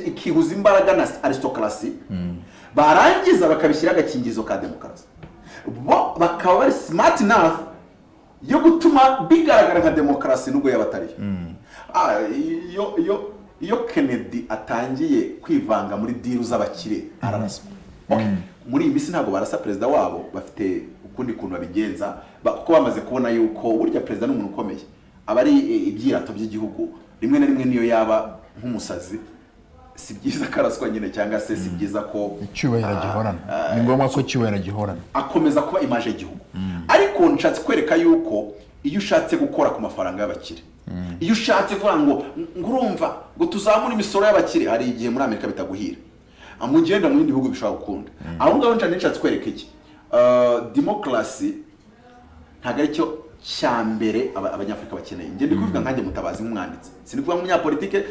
ikihuza imbaraga na aristocracy, barangiza bakabishyira agakingizo ka demokarasi. Bo bakaba bari smart enough yo gutuma bigaragara nka demokarasi nubwo yabatariye. Iyo Kennedy atangiye kwivanga muri deal z'abakire araraswa. Muri iyi minsi ntabwo barasa perezida wabo, bafite ukundi kuntu babigenza, kuko bamaze kubona yuko burya perezida n'umuntu ukomeye aba ari ibyirato by'igihugu, rimwe na rimwe niyo yaba nk'umusazi si byiza karaswa nyine, cyangwa se si byiza ko icyubahiro gihorana. Ni ngombwa ko icyubahiro gihorana, akomeza kuba image y'igihugu. Ariko nshatse kwereka yuko iyo ushatse gukora ku mafaranga y'abakire, iyo ushatse kuvuga ngo ngurumva ngo tuzamura imisoro y'abakire, hari igihe muri Amerika bitaguhira, amugenda mu bindi bihugu bishobora gukunda. Aho ngaho nshatse kwereka iki, democracy ntago ari cyo cyambere abanyafrika bakeneye. Ngiye ndikuvuga nkanjye Mutabazi nk'umwanditsi, sinikuvuga nk'umunyapolitike,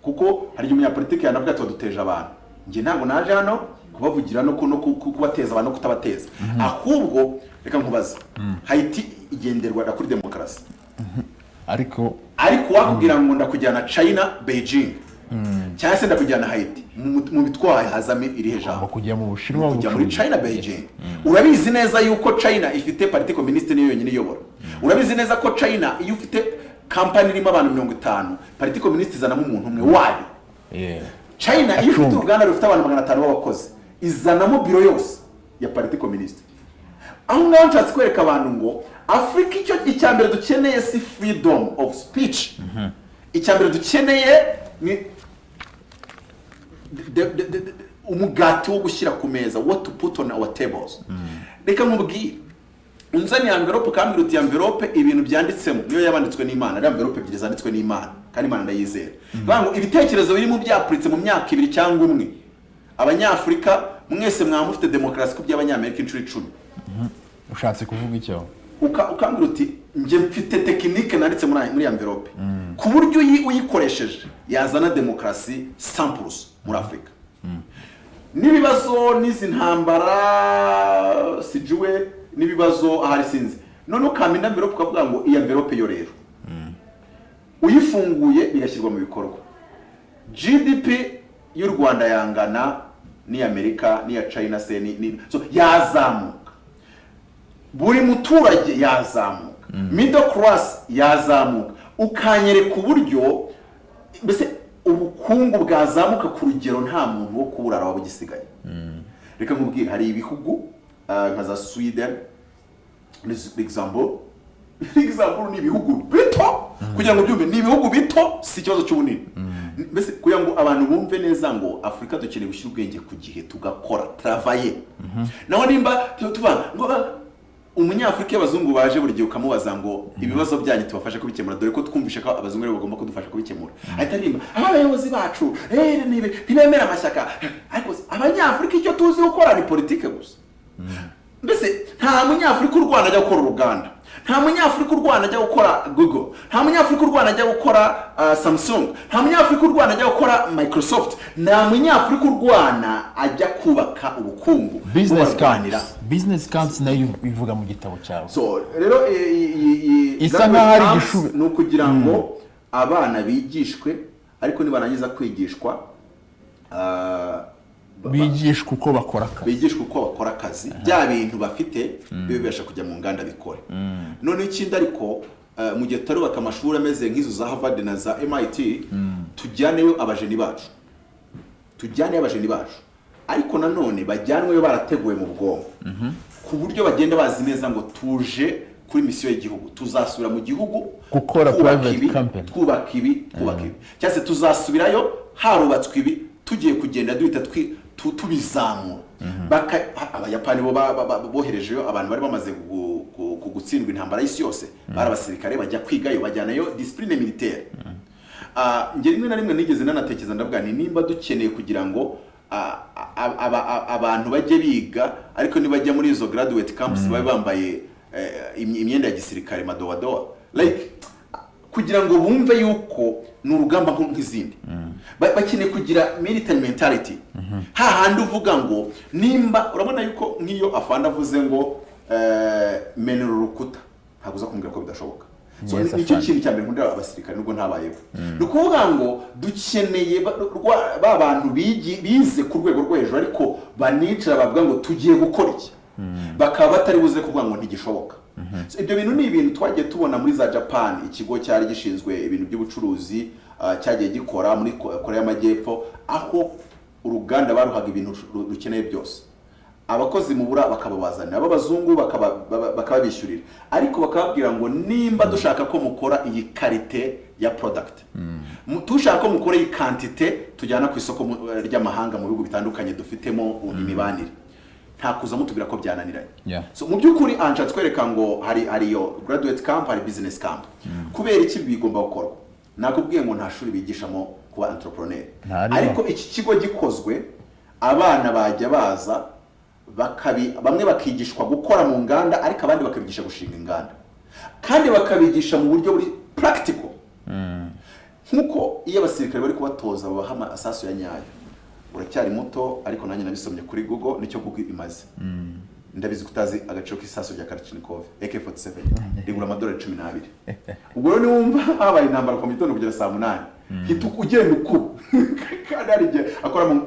kuko hari igihe umunyapolitike yanavuga ati duteje abantu. Ngiye ntabwo naje hano kubavugira no kubateza abantu no kutabateza, ahubwo reka nkubaza, Haiti igenderwa kuri demokarasi, ariko wakubwira ngo ndakujyana China Beijing, cyangwa se ndakujyana Haiti, mu bitwaye hazame iri jambo kujya mu Bushinwa, kujya muri China Beijing. Urabizi neza yuko China ifite parti communiste niyo yonyine iyobora. Urabizi neza ko China iyo ufite company irimo abantu 50, parti communiste izanamo umuntu umwe wayo. China iyo ufite uruganda rufite abantu 500 b'abakozi, izanamo biro yose ya parti communiste. Aho ngaho nshatse kwereka abantu ngo Afrika icyo mbere dukeneye si freedom of speech, icya mbere dukeneye ni umugati wo gushyira ku meza, what to put on our tables. Reka nkubwire, unzani envelope kambira uti envelope ibintu byanditsemo niyo yabanditswe n'Imana, ari envelope ebyiri zanditswe n'Imana kandi Imana ndayizera. Bango ibitekerezo birimo byapuritse mu myaka 2 cyangwa 1, abanyafrika mwese mwamufite demokarasi ku by'abanyamerika inshuro 10. Ushatse kuvuga icyo ukambira uti nje mfite technique nanditse muri envelope ku buryo uyikoresheje yazana demokarasi 100% muri Afrika. Nibibazo nizi ntambara sijuwe nibibazo ahari sinzi, none ukamina envelope ukavuga ngo iyi envelope yo rero uyifunguye bigashyirwa mu bikorwa. GDP y'u Rwanda yangana ni Amerika ni ya China se ni so yazamuka, buri muturage yazamuka, middle class yazamuka, ukanyereka uburyo mbese ubukungu bwazamuka ku rugero nta muntu wo kuburara wabugisigaye. Reka nkubwire, hari ibihugu nka za Sweden example ni ibihugu bito, kugira ngo byumve ni ibihugu bito, si ikibazo cy'ubunini. Mbese kugira ngo abantu bumve neza ngo Afrika dukeneye gushyira ubwenge ku gihe tugakora travailler. Naho nimba tuba ngo umunyafrika y'abazungu baje buri gihe ukamubaza ngo ibibazo byanyu tubafasha kubikemura, dore ko twumvishe ko abazungu rero bagomba kudufasha kubikemura, ahitarimba abayobozi bacu ntibemera amashyaka. Ariko abanyafrika icyo tuzi gukora ni politike gusa. Mbese nta munyafrika u Rwanda ajya gukora uruganda, nta munyafrika u Rwanda ajya gukora Google, nta munyafrika u Rwanda ajya gukora Samsung, nta munyafrika u Rwanda ajya gukora Microsoft, nta munyafrika u Rwanda ajya kubaka ubukungu. Business cards nayo bivuga mu gitabo cyawe. So rero isa nkaho ari igishubi, ni ukugira ngo abana bigishwe, ariko nibarangiza kwigishwa bigishwa uko bakora akazi, bya bintu bafite bibesha kujya mu nganda bikore. None ikindi ariko mu gihe turubaka amashuri ameze nk'izo za Harvard na za MIT tujyaneyo abajeni bacu ariko nanone bajyanweyo barateguwe mu bwonko ku buryo bagenda bazi neza ngo tuje kuri misiyo y'igihugu, tuzasubira mu gihugu gukora private company, twubaka ibi cyangwa se tuzasubirayo harubatswe ibi, tugiye kugenda duhita tubizamura. Abayapani bo boherejeyo abantu bari bamaze gutsindwa intambara y'isi yose, bari abasirikare bajya kwigayo, bajyanayo discipline militaire. Nge rimwe na rimwe nigeze nanatekereza ndavuga ni nimba dukeneye kugira ngo abantu bajye biga ariko nibajya muri izo graduate camps babe bambaye imyenda ya gisirikare madowadowa, like kugira ngo bumve yuko ni urugamba nk'izindi, bakeneye kugira military mentality. Hahandi uvuga ngo nimba urabona yuko nk'iyo afanda avuze ngo menera urukuta ntabwo uza kumubwira ko bidashoboka. So nicyo kintu cya mbere nkunda abasirikare nubwo ntabayeho, ni ukuvuga ngo dukeneye ba bantu bize ku rwego rwo hejuru ariko banicara bavuga ngo tugiye gukora iki, bakaba batari buze kuvuga ngo ntigishoboka. So ibyo bintu ni ibintu twagiye tubona muri za Japan, ikigo cyari gishinzwe ibintu by'ubucuruzi cyagiye gikora muri Korea y'Amajyepfo, aho uruganda baruhaga ibintu rukeneye byose, abakozi mu bura bakababazanira, ab'abazungu bakababishyurira, ariko bakababwira ngo nimba dushaka ko mukora iyi karite ya product, dushaka ko mukora iyi quantité tujyana ku isoko ry'amahanga mu bihugu bitandukanye dufitemo imibanire, nta kuza mutubwira ko byananiranye. So mu by'ukuri anja twereka ngo hari yo graduate camp, hari business camp. Kubera iki bigomba gukorwa? Nakubwiye ngo nta shuri bigishamo kuba entrepreneur, ariko iki kigo gikozwe abana bajya baza bamwe bakigishwa gukora mu nganda, ariko abandi bakabigisha gushinga inganda, kandi bakabigisha mu buryo buri practical. Nkuko iyo abasirikare bari kubatoza babaha asasu ya nyayo, uracyari muto ariko nanjye nabisomye kuri Google nicyo Google imaze. Ndabizi kutazi agaciro k'isasu rya Kalashnikov AK47 rigura $12. Ubwo rero niwumva habaye intambara ku mitondo kugera saa 8 hituko ugenda uku kandi ari gihe akora mu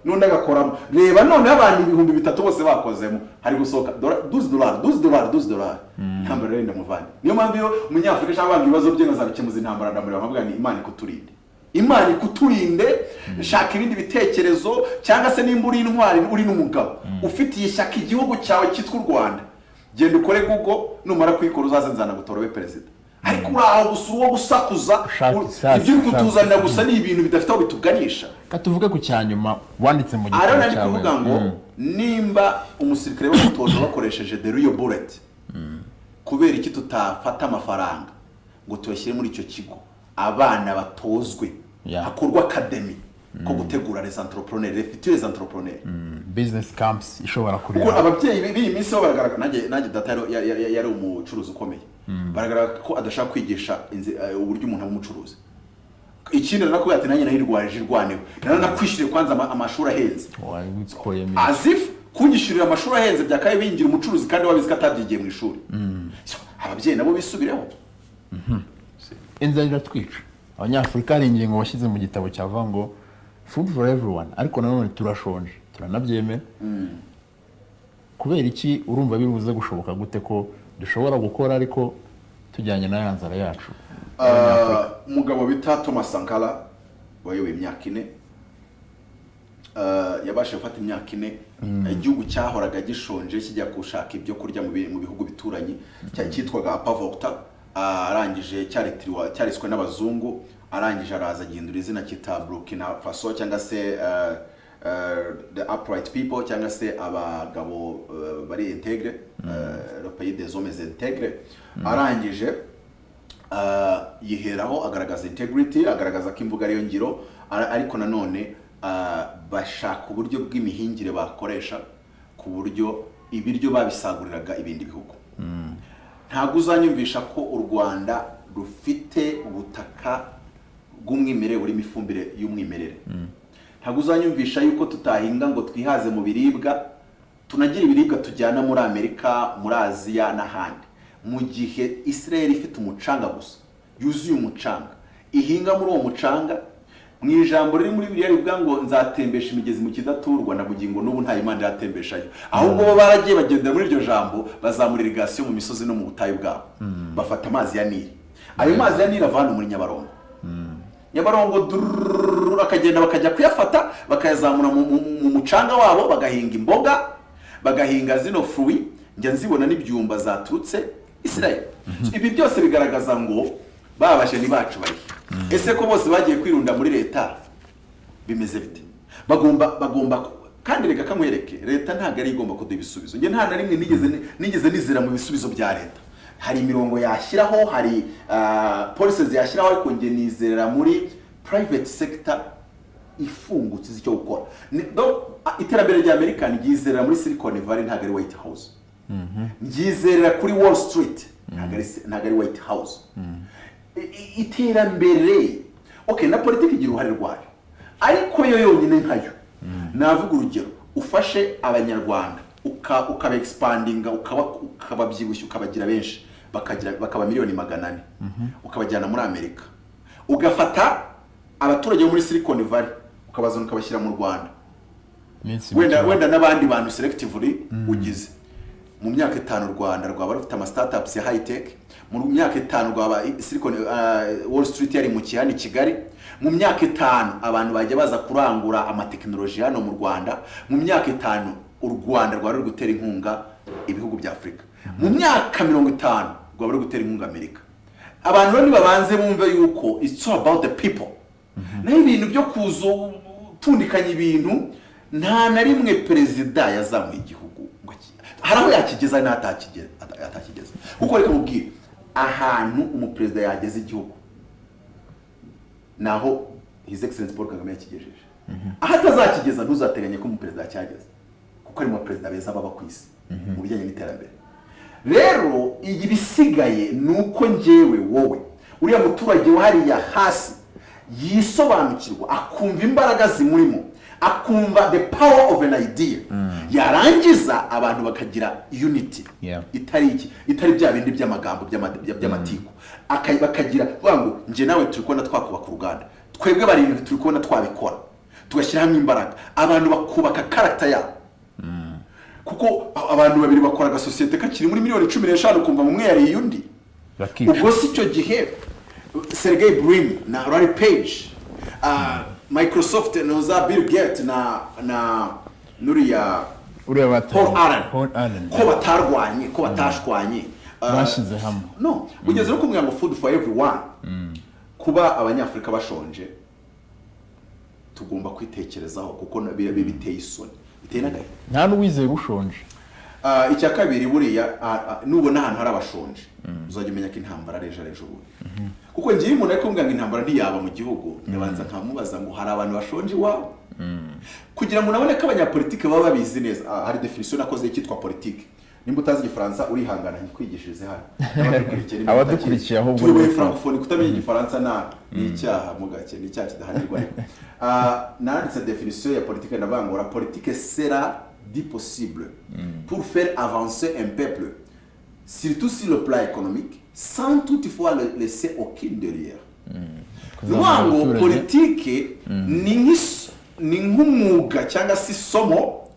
none agakoramo, reba none abantu 3,000 bose bakozemo, hari gusohoka $12 intambara rero ndamuvanye. Niyo mpamvu yo umunyafrika cyangwa ibibazo bye ngazabikemuza intambara ndamureba nkavuga ni Imana ikuturinde, shaka ibindi bitekerezo, cyangwa se nimba uri intwari uri n'umugabo ufitiye ishyaka igihugu cyawe cyitwa u Rwanda, genda ukore Google, numara kwikora uzaze nzana gutorowe perezida. Ariko uraho gusura uwo gusakuza ibyo kutuzanira gusa ni ibintu bidafite aho bituganisha. Katuvuge ku cyanyuma wanditse mu gitabo cyawe. Ariko kuvuga ngo nimba umusirikare w'umutozo bakoresheje the real bullet, kubera iki tutafata amafaranga ngo tuyashyire muri icyo kigo, abana batozwe, hakorwa academy ko gutegura les entrepreneurs, les futurs entrepreneurs, business camps ishobora kurira. Kuko ababyeyi b'iyi minsi bo baragaragara, nanjye data yari umucuruzi ukomeye, baragaragara ko adashaka kwigisha uburyo umuntu aba umucuruzi. Ikindi nakubwira ati nanjye nahirwaje irwanewe, nakwishyuriye kwanza amashuri ahenze, azif kunyishyurira amashuri ahenze byakaye bingira umucuruzi kandi wabizi ko atabyigiye mu ishuri. Ababyeyi nabo bisubireho. Inzara iratwica. Abanyafrika hari ingingo washyize mu gitabo cyavuga ngo food for everyone, ariko nanone turashonje, turanabyemera. Kubera iki urumva biruze gushoboka gute ko dushobora gukora ariko tujyanye na yanzara yacu? Umugabo bita Thomas Sankara wayoboye imyaka 4, yabashe gufata imyaka 4, igihugu cyahoraga gishonje kijya gushaka ibyo kurya mu bihugu bituranye, cyitwaga Apavokta. Arangije cyariswe n'abazungu, arangije araza agihindura izina kita Burkina Faso, cyangwa se the upright people, cyangwa se abagabo bari integre, le pays des hommes intègres. Arangije yiheraho agaragaza integrity, agaragaza ko imvuga ariyo ngiro, ariko nanone bashaka uburyo bw'imihingire bakoresha ku buryo ibiryo babisaguriraga ibindi bihugu. Ntabwo uzanyumvisha ko u Rwanda rufite ubutaka bw'umwimerere burimo ifumbire y'umwimerere. Ntabwo uzanyumvisha yuko tutahinga ngo twihaze mu biribwa, tunagira ibiribwa tujyana muri Amerika, muri Aziya n'ahandi, mu gihe Israel ifite umucanga gusa, yuzuye umucanga, ihinga muri uwo mucanga, mu ijambo riri muri Bibiliya rivuga ngo nzatembesha imigezi mu kidaturwa na bugingo n'ubu nta Imana yatembeshayo, ahubwo bo baragiye bagendera muri iryo jambo bazamura irigasiyo mu misozi no mu butayu bwabo, bafata amazi ya Nili. Ayo mazi ya Nili avana muri Nyabarongo, Nyabarongo bakagenda bakajya kuyafata bakayazamura mu mucanga wabo, bagahinga imboga, bagahinga zino fruit, njya nzibona n'ibyumba zaturutse Israel. Ibi byose bigaragaza ngo babasheni bacu bari. Ese ko bose bagiye kwirunda muri leta bimeze bite? Bagomba kandi reka kamwereke leta ntago ari igomba kuduha ibisubizo. Nge nta na rimwe nigeze nizera mu bisubizo bya leta. Hari imirongo yashyiraho, hari policies yashyiraho, ariko nge nizera muri private sector ifungutse icyo gukora. Iterambere rya Amerika ryizera muri Silicon Valley, ntago ari White House. Ryizera kuri Wall Street, ntago ari White House. Iterambere na politiki igira uruhare rwayo, ariko yo yonyine nkayo. Navuga urugero, ufashe abanyarwanda ukaba expandinga, ukababyibushya, ukabagira benshi, bakaba miliyoni 400, ukabajyana muri Amerika, ugafata abaturage bo muri Silicon Valley ukabazana ukabashyira mu Rwanda, wenda n'abandi bantu selectively ugize. Mu myaka 5 Rwanda rwaba rufite ama startups ya high tech, mu myaka 5 rwaba Silicon Wall Street yari mu Kihani Kigali, mu myaka 5 abantu bajya baza kurangura amateknoloji hano mu Rwanda, mu myaka 5 u Rwanda rwaba ruri gutera inkunga ibihugu bya Afrika, mu myaka 50 rwaba ruri gutera inkunga Amerika. Abantu rero nibabanze bumve yuko it's all about the people. Na ibintu byo kuzo tundikanya ibintu, nta na rimwe perezida yazamuye igihugu ngo haraho yakigeza n'atakigeza. Kuko reka mubwire, ahantu umuperezida yageze igihugu naho His Excellency Paul Kagame yakigejeje. Aho atazakigeza ntuzateganye ko umuperezida yacyageze, kuko ari mu perezida beza baba ku isi mu bijyanye n'iterambere. Rero iyi bisigaye nuko njyewe wowe uriya muturage wahariya hasi yisobanukirwa, akumva imbaraga zimurimo, akumva the power of an idea, yarangiza abantu bakagira unity, itari bya bindi by'amagambo by'amatiko, bakagira ngo nje nawe turi kubona twakubaka uruganda, twebwe barindwi turi kubona twabikora, tugashyira hamwe imbaraga, abantu bakubaka character yabo. Kuko abantu babiri bakora agasosiyete kakiri muri miliyoni 15 kumva mu mwe yari yundi, ubwo si cyo gihe Sergey Brin na Larry Page, Microsoft na Bill Gates na nuriya Paul Allen ko batarwanye, ko batashwanye, bashize hamwe. No, ugeze no kumwe ngo food for everyone. Kuba abanyafrika bashonje tugomba kwitekerezaho, kuko biteye isoni, biteye nagaye. Nta n'uwizeye ushonje. Icya kabiri buriya nubona ahantu hari abashonje uzajya umenya ko intambara ari ejo bundi. Kuko ngiye umuntu ariko ngo intambara ntiyaba mu gihugu, nyabanza nkamubaza ngo hari abantu bashonje iwawe, kugira ngo nabone ko abanyapolitike baba babizi neza. Hari definition nakoze yitwa politike. Nimba utazi Igifaransa urihangana nkwigishirize hano. Abadukurikiye ahubwo turi francophone, kutamenya Igifaransa ni icyaha mu gake, ni icyaha kidahanirwa. Nanditse definition ya politique ndabangora: politique sera dit possible pour faire avancer un peuple, surtout sur le plan économique, sans toutefois laisser aucune derrière. Ngo politique ni nk'umwuga cyangwa se isomo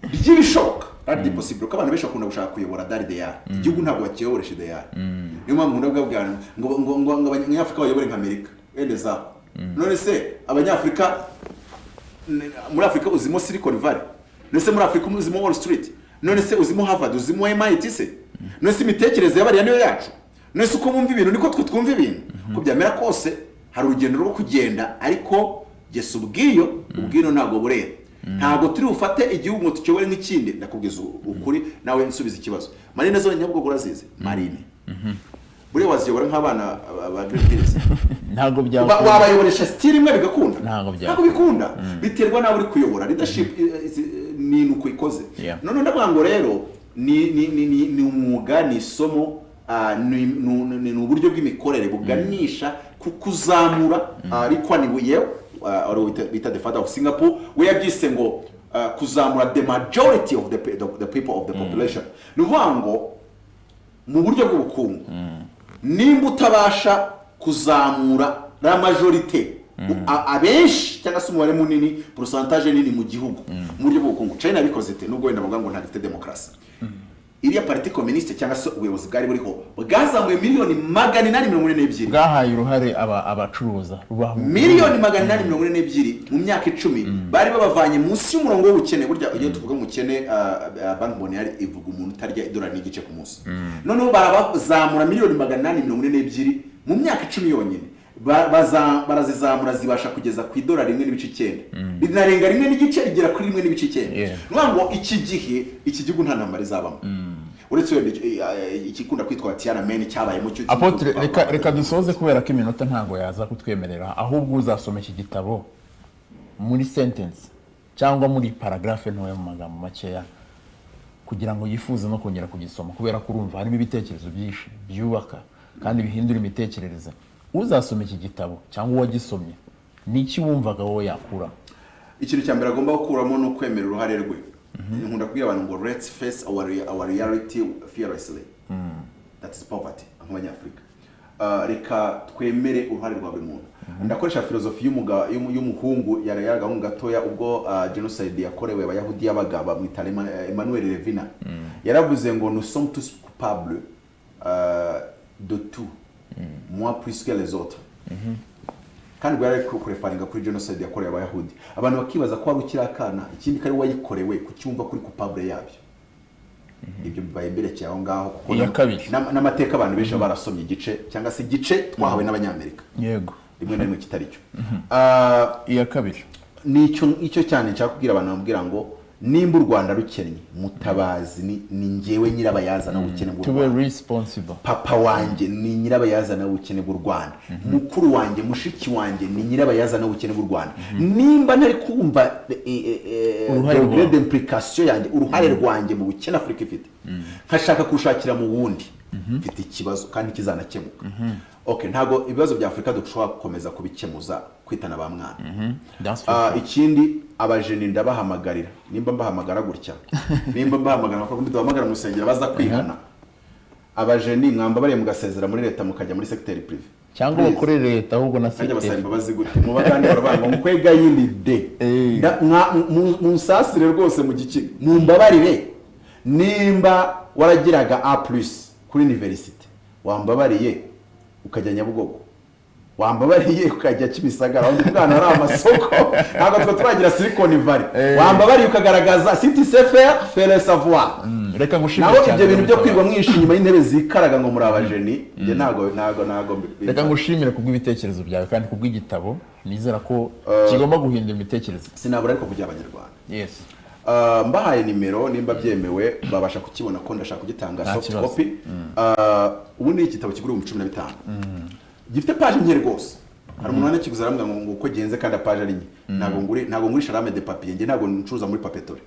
ry'ibishoboka ari possible, ko abantu benshi bakunda gushaka kuyobora dari deyari, igihugu ntabwo bakiyoboresha deyari. Niyo mpamvu nkunda kubwira ngo abanyafrika bayobore nk'Amerika endeza. None se abanyafrika muri Afrika uzimo Silicon Valley, none se muri Afrika uzimo Wall Street, none se uzimo Harvard, uzimo MIT se, none se imitekerereze y'abariya niyo yacu, none se uko bumva ibintu niko twe twumva ibintu. Ko byamera kose hari urugendo rwo kugenda, ariko gese ubwino ntago burera. Ntago turi ufate igihugu ngo tucyobore nk'ikindi. Ndakubwiza ukuri nawe nsubiza ikibazo. Marine zo nyabwo gurazize Marine. Buriya waziyobora nk'abana ba Green Hills. Ntago byakunda. Wabayoboresha style imwe bigakunda. Ntago bikunda. Biterwa nawe uri kuyobora. Leadership ni nuko ikoze. None ndavuga ngo rero ni umwuga, ni isomo, ni uburyo bw'imikorere buganisha kukuzamura, ariko ni yewe bita the father of Singapore, we yabyise ngo kuzamura the majority of the people of the population. Nuvuga ngo mu buryo bw'ubukungu, nimba utabasha kuzamura la majorité abenshi cyangwa se umubare munini pourcentage nini mu gihugu mu buryo bw'ubukungu. China yabikoze te nubwo wenda bavuga ngo nta gifite demokarasi. Iriya parti communiste cyangwa se ubuyobozi bwari buriho bwazamuye miliyoni 842 bwahaye uruhare abacuruza miliyoni 842 mu myaka 10 bari babavanye munsi y'umurongo w'ubukene. Burya iyo tuvuga mu bukene banki mondiale ivuga umuntu utarya idolari n'igice ku munsi. Noneho barabazamura miliyoni 842 mu myaka 10 yonyine. Barazizamura zibasha kugeza ku idolari 1.9 binarenga 1.9 rigera kuri 1.9. Nwango iki gihe iki gihugu nta ntambara izabamo uretse ikikunda kwitwa Tiananmen cyabaye mu cyo. Apotre reka dusoze kubera ko iminota ntago yaza kutwemerera, ahubwo uzasoma iki gitabo muri sentence cyangwa muri paragraphe ntoya mu magambo makeya kugira ngo yifuze no kongera kugisoma, kubera ko urumva harimo ibitekerezo byinshi byubaka kandi bihindura imitekerereze. Uzasoma iki gitabo cyangwa uwagisomye niki wumvaga wowe yakura? Ikintu cyambere agomba gukuramo no kwemera uruhare rwe. Nkunda kubwira abantu ngo let's face our reality fearlessly. That is poverty nk'abanyafrika. Reka twemere uruhare rwa buri muntu. Ndakoresha filozofi y'umuhungu yarayaga mu gatoya ubwo genocide yakorewe abayahudi y'abagaba mu Italien Emmanuel Levina. Yaravuze ngo nous sommes tous coupables de tout. Moi plus que les autres. Kandi bwari kurefaringa kuri genocide yakorewe abayahudi. Abantu bakibaza ko ari ukirakana ikindi kari wayikorewe kucyumva kuri coupable yabyo. Ibyo bibaye mbere cyaho ngaho kuko n'amateka abantu benshi barasomye igice cyangwa se igice twahawe n'abanyamerika. Yego. Rimwe na rimwe kitari cyo. Iya kabiri. Nicyo cyane cyakubwira abantu bambwira ngo nimba u Rwanda rukennye mutabazi ni ngewe nyirabayazana w'ubukene bw'u Rwanda. To be responsible. Papa wanjye ni nyirabayazana w'ubukene bw'u Rwanda. Mukuru wanjye mushiki wanjye ni nyirabayazana w'ubukene bw'u Rwanda. Nimba ntari kumva degré d'implication yanjye uruhare rwanjye mu bukene Afrika ifite nkashaka kushakira mu wundi mfite ikibazo kandi kizanakemuka. Okay, ntago ibibazo bya Afrika dushobora gukomeza kubikemuza kwitana ba mwana. Ikindi abajeni ndabahamagarira nimba mbahamagara gutya nimba mbahamagara ko duhamagara mu sengera baza kwihana. Abajeni mwamba bari mu gasezera muri leta mukajya muri secteur privé cyangwa bakorera leta ahubwo na secteur basaba bazi gute mu bagandi barabanga mu kwega yindi de mu nsasire rwose mu giki mumbabarire nimba waragiraga A+ kuri university wambabariye ukajya Nyabugogo wambabariye ukajya Kimisagara undi bwana ari amasoko ntabwo twagira Silicon Valley wambabariye ukagaragaza city savoir faire savoir. Reka ngushimire cyane ibyo bintu byo kwigwa mwishima y'intebe zikaraga ngo muri abajeni nge ntago reka ngushimire kubw'ibitekerezo byawe kandi kubw'igitabo nizera ko kigomba guhindura imitekerereze. Sinabura ariko kujya abanyarwanda. Yes. Mbahaye nimero nimba byemewe babasha kukibona ko ndashaka kugitanga soft copy. Ubu ni igitabo kigura mu 15. Gifite page nke rwose. Hari umuntu wanakiguza arambwira ngo uko genze kandi page ari nke. Ntago ngurisha rame de papier nge ntago ncuruza muri papeterie.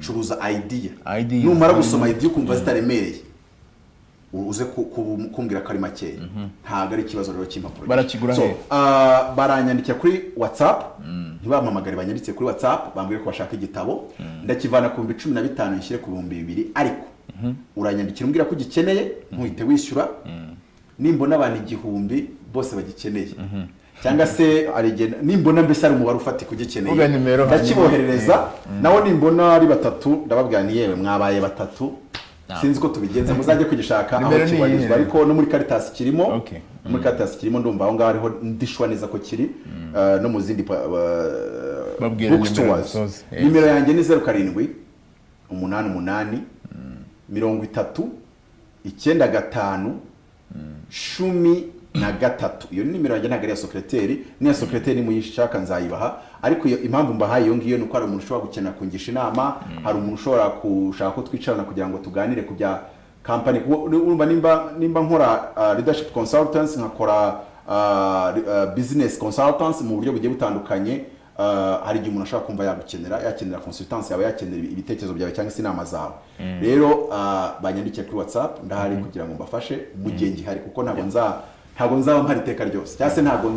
Curuza idea. Numara gusoma idea ukumva zitaremereye. Uze kumbwira ko ari makeya. Ntago ari ikibazo rero cy'impapuro. Barakigura he? Baranyandikira kuri WhatsApp. Ntibamamagare banyanditse kuri WhatsApp bambwiye ko bashaka igitabo. Ndakivana ku 15 nshyire ku 2000 ariko uranyandikira umbwira ko gikeneye ntuhite wishyura. Nimbona abantu 1000 bose bagikeneye. Cyangwa se arigena nimbona mbese ari umubare ufati kugikeneye ndakiboherereza nawo nimbona ari batatu ndababwira ni yewe mwabaye batatu sinzi ko tubigenza muzajye kugishaka aho kibarizwa ariko no muri Caritas kirimo muri Caritas kirimo ndumva aho ngaho ariho ndishwa neza ko kiri no mu zindi bookstores. Nimero yanjye ni 07 88 30 95 13. Iyo ni nimero yanjye ntago ari ya secretary ni ya secretary muyishaka nzayibaha ariko iyo impamvu mbahaye iyo ngiyo nuko ari umuntu ushobora gukena kungisha inama hari umuntu ushobora kushaka ko twicarana kugira ngo tuganire ku bya company urumva nimba nkora leadership consultants nkakora business consultants mu buryo bugiye butandukanye. Hari igihe umuntu ashaka kumva yakenera consultance yawe yakenera ibitekerezo byawe cyangwa se inama zawe. Rero banyandikiye kuri WhatsApp ndahari kugira ngo mbafashe mu gihe ngihari kuko ntabwo nzaba mpari iteka ryose cyangwa se ntabwo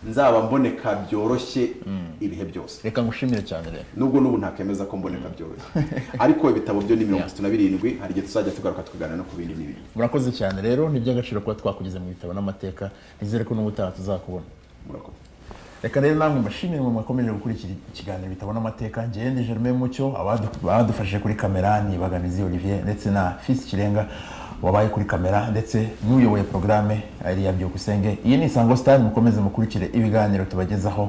nzaba mboneka byoroshye ibihe byose. Reka ngushimire cyane rero nubwo n'ubu ntakemeza ko mboneka byoroshye ariko ibitabo byo ni 37 hari igihe tuzajya tugaruka tukaganira no ku bindi n'ibindi. Murakoze cyane rero ni by'agaciro kuba twakugize mu bitabo n'amateka nizere ko n'ubutaha tuzakubona. Murakoze. reka rero namwe mbashimire mu mwakomeje gukurikira ikiganiro Ibitabo n'Amateka. Ngende Germain Mucyo, abadufashije kuri kamera ni Baganizi Olivier ndetse na Fils Kirenga wabaye kuri kamera, ndetse n'uyoboye programme ari ya Byukusenge. Iyi ni Isango Star, mukomeze mukurikire ibiganiro tubagezaho.